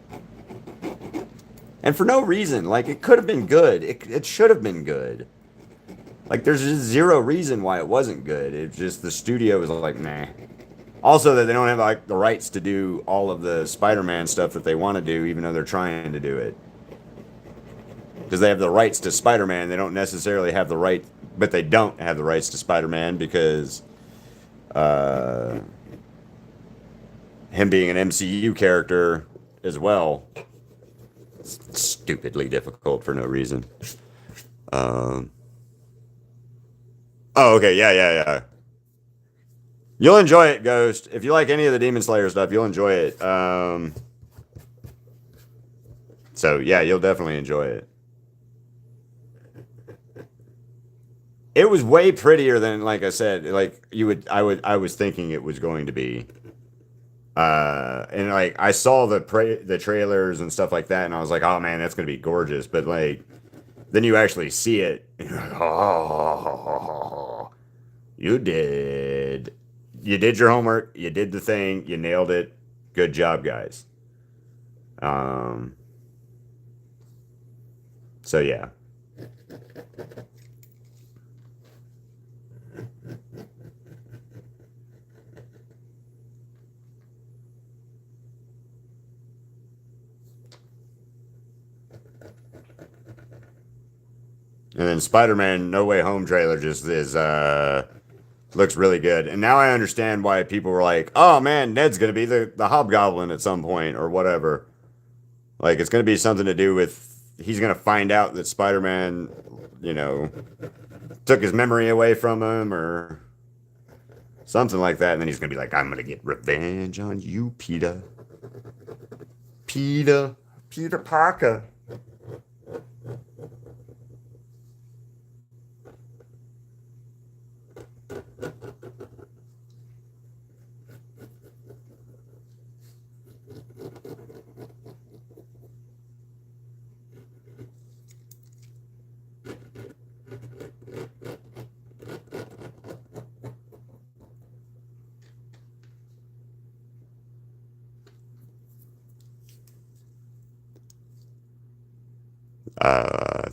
And for no reason. Like it could have been good. It should have been good. Like, there's just zero reason why it wasn't good. It's just the studio was like, nah. Also, that they don't have like the rights to do all of the Spider-Man stuff that they want to do, even though they're trying to do it. because they have the rights to Spider-Man. They don't necessarily have the right, but they don't have the rights to Spider-Man because him being an MCU character as well, it's stupidly difficult for no reason. Oh, okay, yeah. You'll enjoy it, Ghost. If you like any of the Demon Slayer stuff, you'll enjoy it. So yeah, you'll definitely enjoy it. It was way prettier than, like I said, like I was thinking it was going to be. And like I saw the trailers and stuff like that, and I was like, oh man, that's gonna be gorgeous. But like, then you actually see it, and you're like, oh, you did your homework, you did the thing, you nailed it. Good job, guys. Um, so yeah. And then Spider-Man No Way Home trailer just is looks really good. And now I understand why people were like, "Oh man, Ned's going to be the Hobgoblin at some point or whatever." Like it's going to be something to do with he's going to find out that Spider-Man, you know, took his memory away from him or something like that, and then he's going to be like, "I'm going to get revenge on you, Peter. Peter Parker."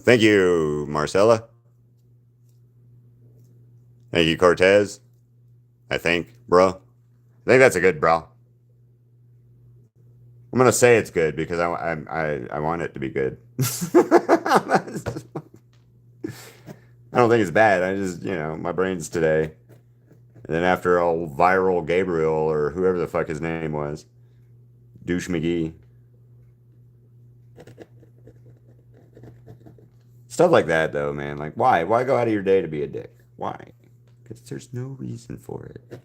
Thank you, Marcella. Thank you, Cortez. I think, bro. I think that's a good bro. I'm gonna say it's good because I want it to be good. I don't think it's bad. I just my brain's today. And then after all viral Gabriel or whoever the fuck his name was, douche McGee, stuff like that though, man. Like why go out of your day to be a dick? Why? Because there's no reason for it.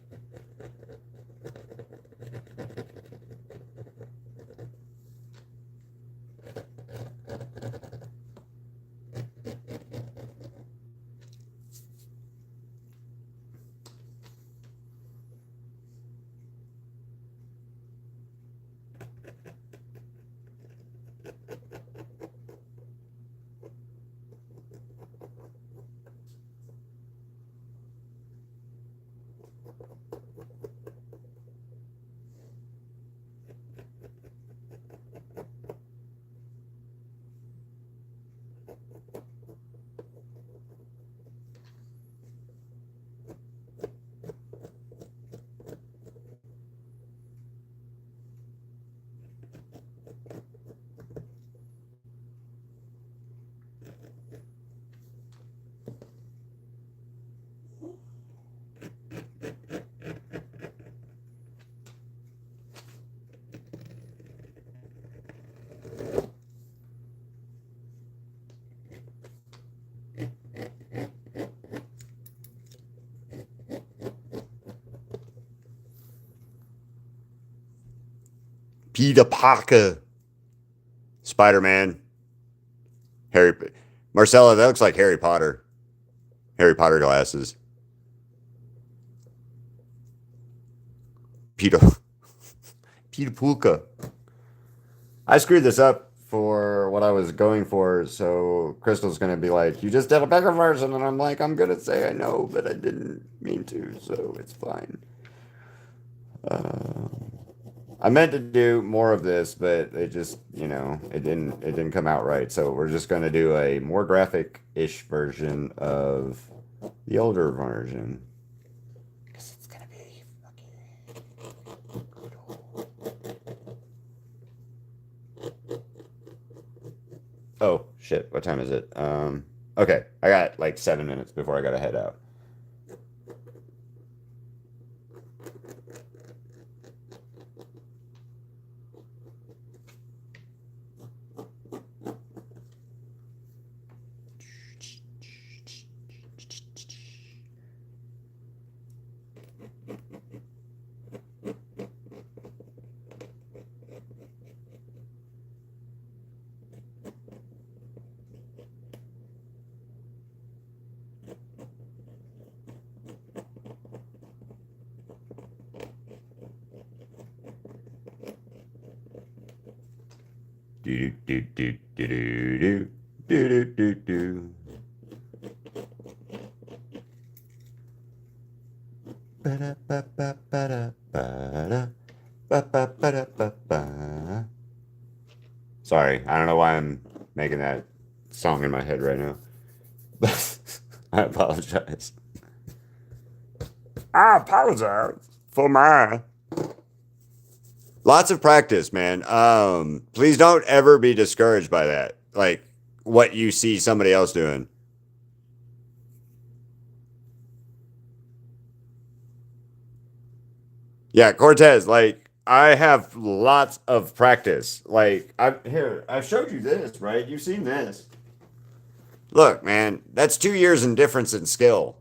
Peter Parker, Spider-Man, Harry, Marcella. That looks like Harry Potter. Harry Potter glasses. Peter, Peter Pulka. I screwed this up for what I was going for, so Crystal's gonna be like, "You just did a bigger version," and I'm like, "I'm gonna say I know, but I didn't mean to, so it's fine." Uh, I meant to do more of this, but it just, it didn't come out right. So we're just gonna do a more graphic-ish version of the older version. Because it's gonna be fucking brutal. Oh shit, what time is it? Okay, I got like 7 minutes before I gotta head out. Do do do do do do do do do. Ba ba ba ba ba ba ba ba ba ba. Sorry, I don't know why I'm making that song in my head right now. I apologize. I apologize for my lots of practice, man. Please don't ever be discouraged by that. Like what you see somebody else doing. Yeah, Cortez, like I have lots of practice. Like I've showed you this, right? You've seen this. Look, man, that's 2 years in difference in skill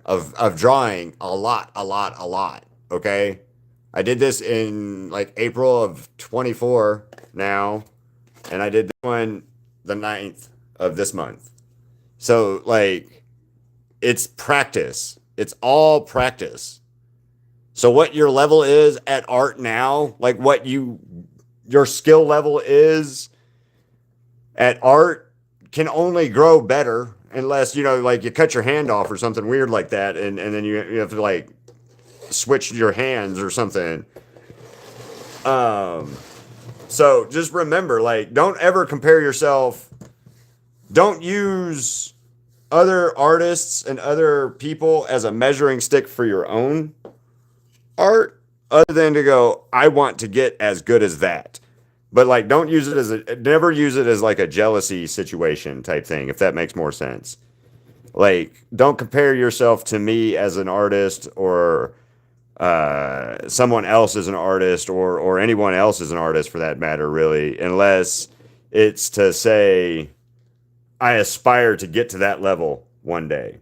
of drawing a lot, a lot, a lot. Okay. I did this in like April of 24 now, and I did this one the 9th of this month. So like it's practice. It's all practice. So what your level is at art now, like what your skill level is at art can only grow better unless, like you cut your hand off or something weird like that and then you have to like switch your hands or something. Um so just remember, like, don't ever compare yourself. Don't use other artists and other people as a measuring stick for your own art, other than to go, I want to get as good as that. But like, don't use it as never use it as like a jealousy situation type thing, if that makes more sense. Like, don't compare yourself to me as an artist or someone else as an artist or anyone else as an artist for that matter, really, unless it's to say, I aspire to get to that level one day,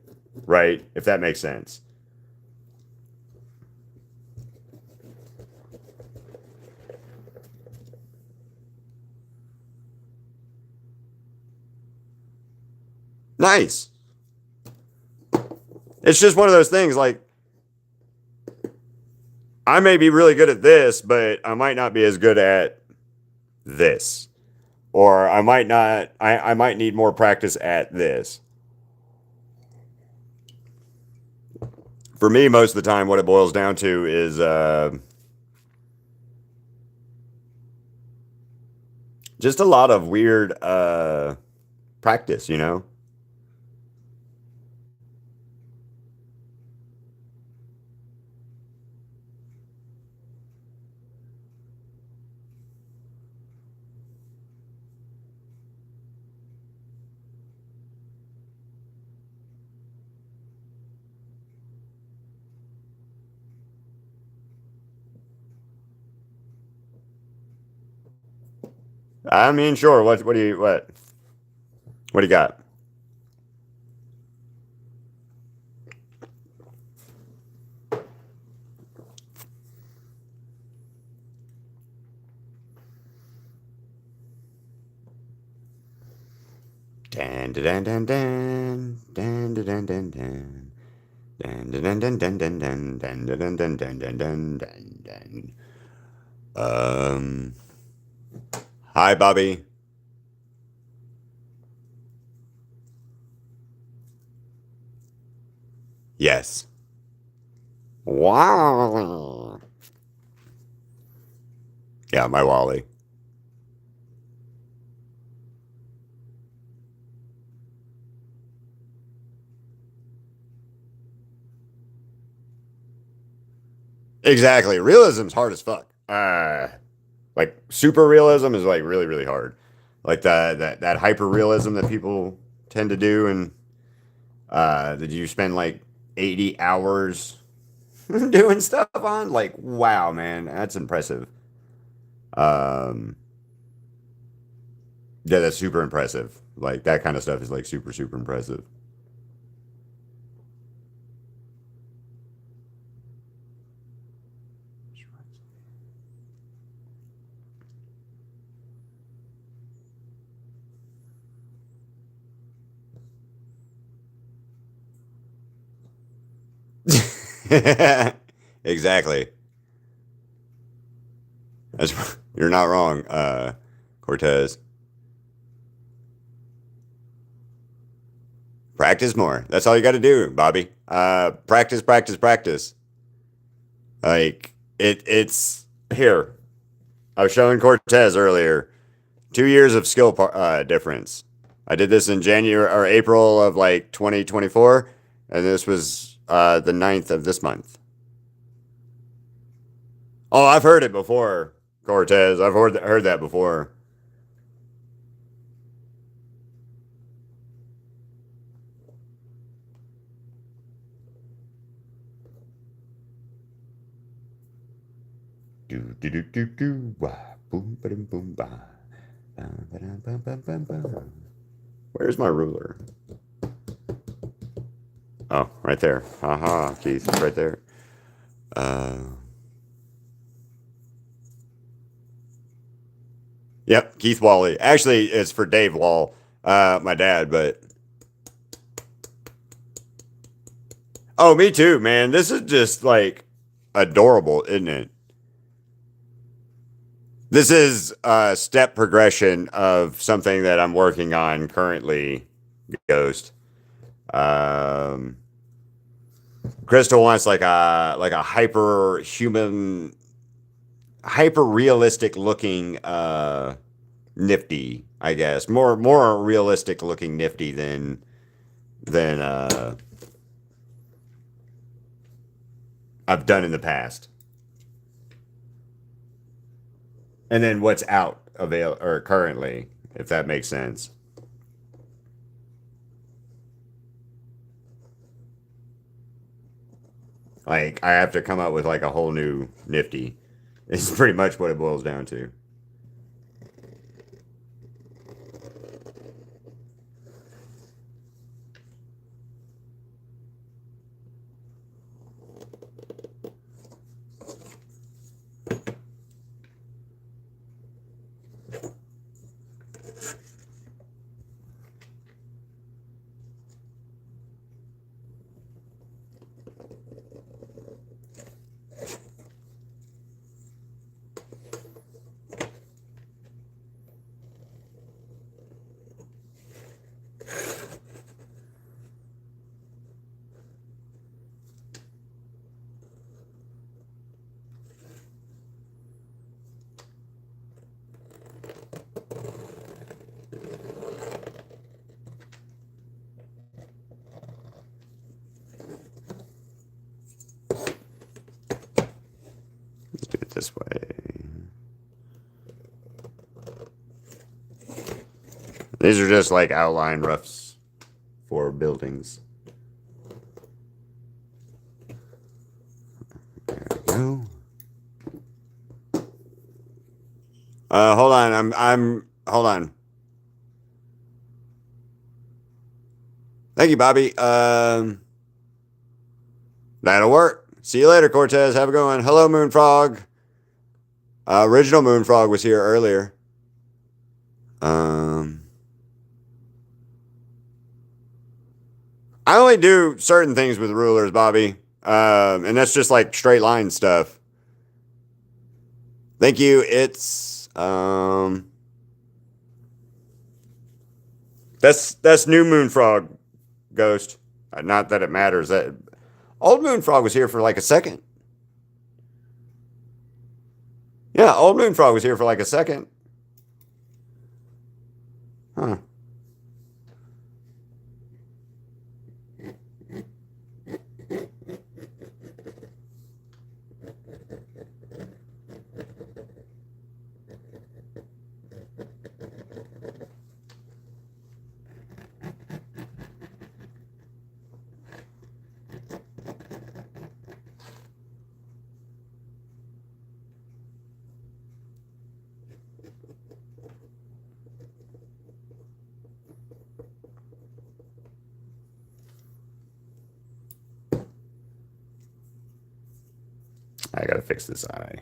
right? If that makes sense. Nice. It's just one of those things like I may be really good at this, but I might not be as good at this. Or I might not I might need more practice at this. For me, most of the time what it boils down to is just a lot of weird practice. I mean, sure. What do you got? Dan dan dan dan dan dan dan dan dan. Dan dan dan dan dan dan dan dan dan dan dan dan dan dan. Um Hi Bobby. Yes. Wow. Yeah, my Wally. Exactly. Realism's hard as fuck. Like super realism is like really, really hard. like that hyper realism that people tend to do, and did you spend like 80 hours doing stuff on? Like, wow, man, that's impressive. Um, yeah, that's super impressive. Like that kind of stuff is like super super impressive. Exactly. That's, you're not wrong, Cortez. Practice more. That's all you got to do, Bobby. Practice, practice, practice. Like it's here. I was showing Cortez earlier. 2 years of skill difference. I did this in January or April of like 2024, and this was the 9th of this month. Oh, I've heard it before, Cortez. I've heard that before. Do do do do do. Wah, boom ba dum boom ba. Ba, ba, dum, ba, ba, ba, ba. Where's my ruler? Oh, right there. Haha, Keith, it's right there. Uh, yep, Keith Wally. Actually, it's for Dave Wall, my dad. But oh, me too, man. This is just like adorable, isn't it? This is a step progression of something that I'm working on currently, Ghost. Um, Crystal wants like a hyper human, hyper realistic looking Nifty, I guess. More realistic looking Nifty than I've done in the past. And then what's out avail or currently, if that makes sense. Like I have to come up with like a whole new Nifty. It's pretty much what it boils down to. Let's do it this way. These are just like outline roughs for buildings. There we go. Hold on. Hold on. Thank you, Bobby. That'll work. See you later, Cortez. Have a good one. Hello, Moonfrog. Original Moonfrog was here earlier. I only do certain things with rulers, Bobby. And that's just like straight line stuff. Thank you. It's that's new Moonfrog Ghost. Not that it matters. That old Moonfrog was here for like a second. Yeah, old Moonfrog was here for like a second. Huh. I gotta fix this eye.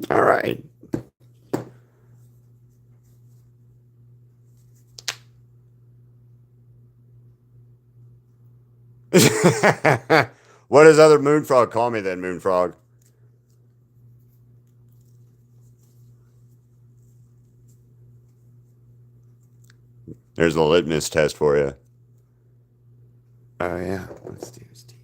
All right. What does other Moonfrog call me then, Moonfrog? There's a litmus test for you. Oh, yeah. Let's do his teeth.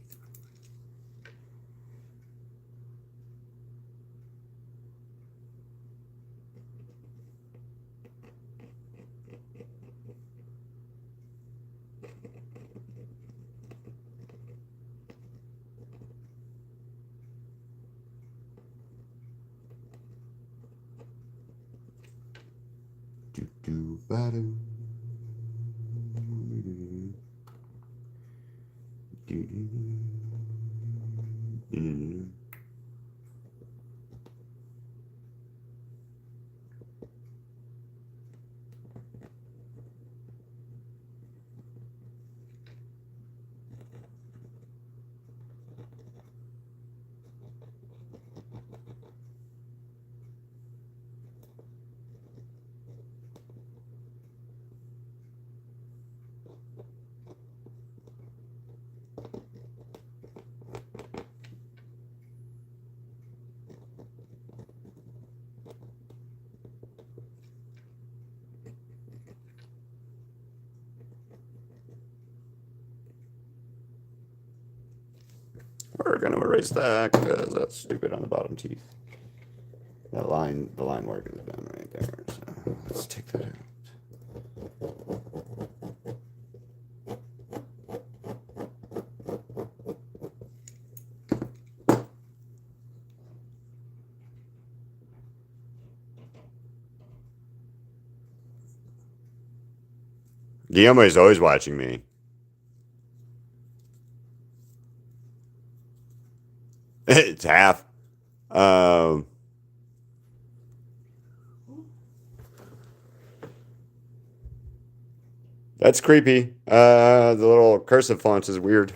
We're going to erase that because that's stupid on the bottom teeth. That line, the line work is done right there. So let's take that out. Guillermo is always watching me. It's half. That's creepy. The little cursive fonts is weird.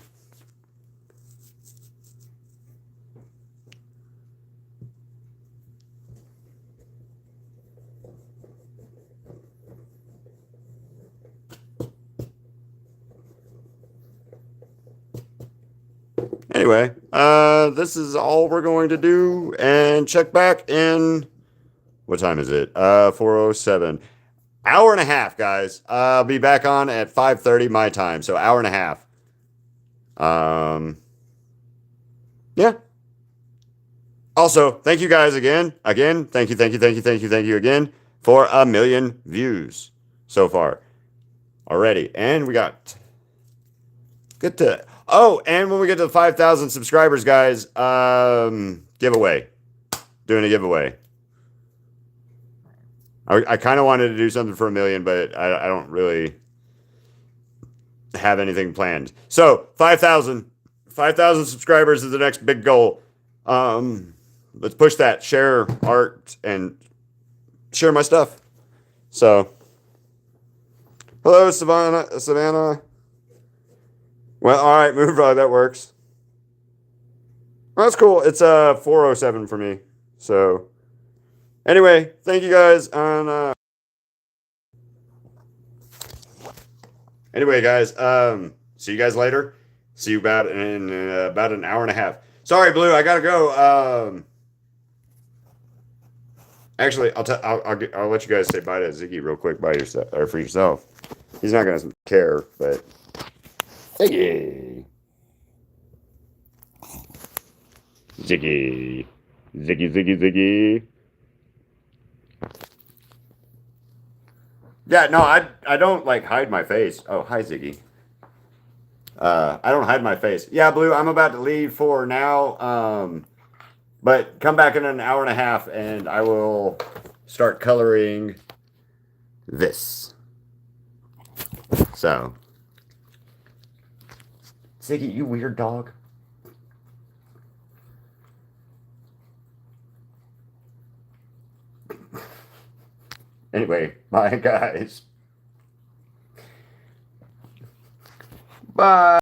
Anyway, this is all we're going to do, and check back in, what time is it? 4:07. Hour and a half, guys. I'll be back on at 5:30 my time, so hour and a half. Yeah. Also, thank you guys again. Thank you again for 1 million views so far already. And we got good to. Oh, and when we get to 5,000 subscribers, guys, giveaway. Doing a giveaway. I kind of wanted to do something for 1 million, but I don't really have anything planned. So 5,000 subscribers is the next big goal. Let's push that. Share art and share my stuff. So, hello, Savannah. Well, all right, Moonfrog, that works. Well, that's cool. It's 4:07 for me. So, anyway, thank you guys. Anyway, guys, see you guys later. See you about in about an hour and a half. Sorry, Blue, I gotta go. Actually, I'll let you guys say bye to Ziggy real quick by yourself or for yourself. He's not gonna care, but Ziggy. Ziggy. Ziggy, Ziggy, Ziggy. Yeah, no, I don't like hide my face. Oh, hi, Ziggy. I don't hide my face. Yeah, Blue, I'm about to leave for now. But come back in an hour and a half and I will start coloring this. So, Ziggy, you weird dog. Anyway, bye, guys. Bye.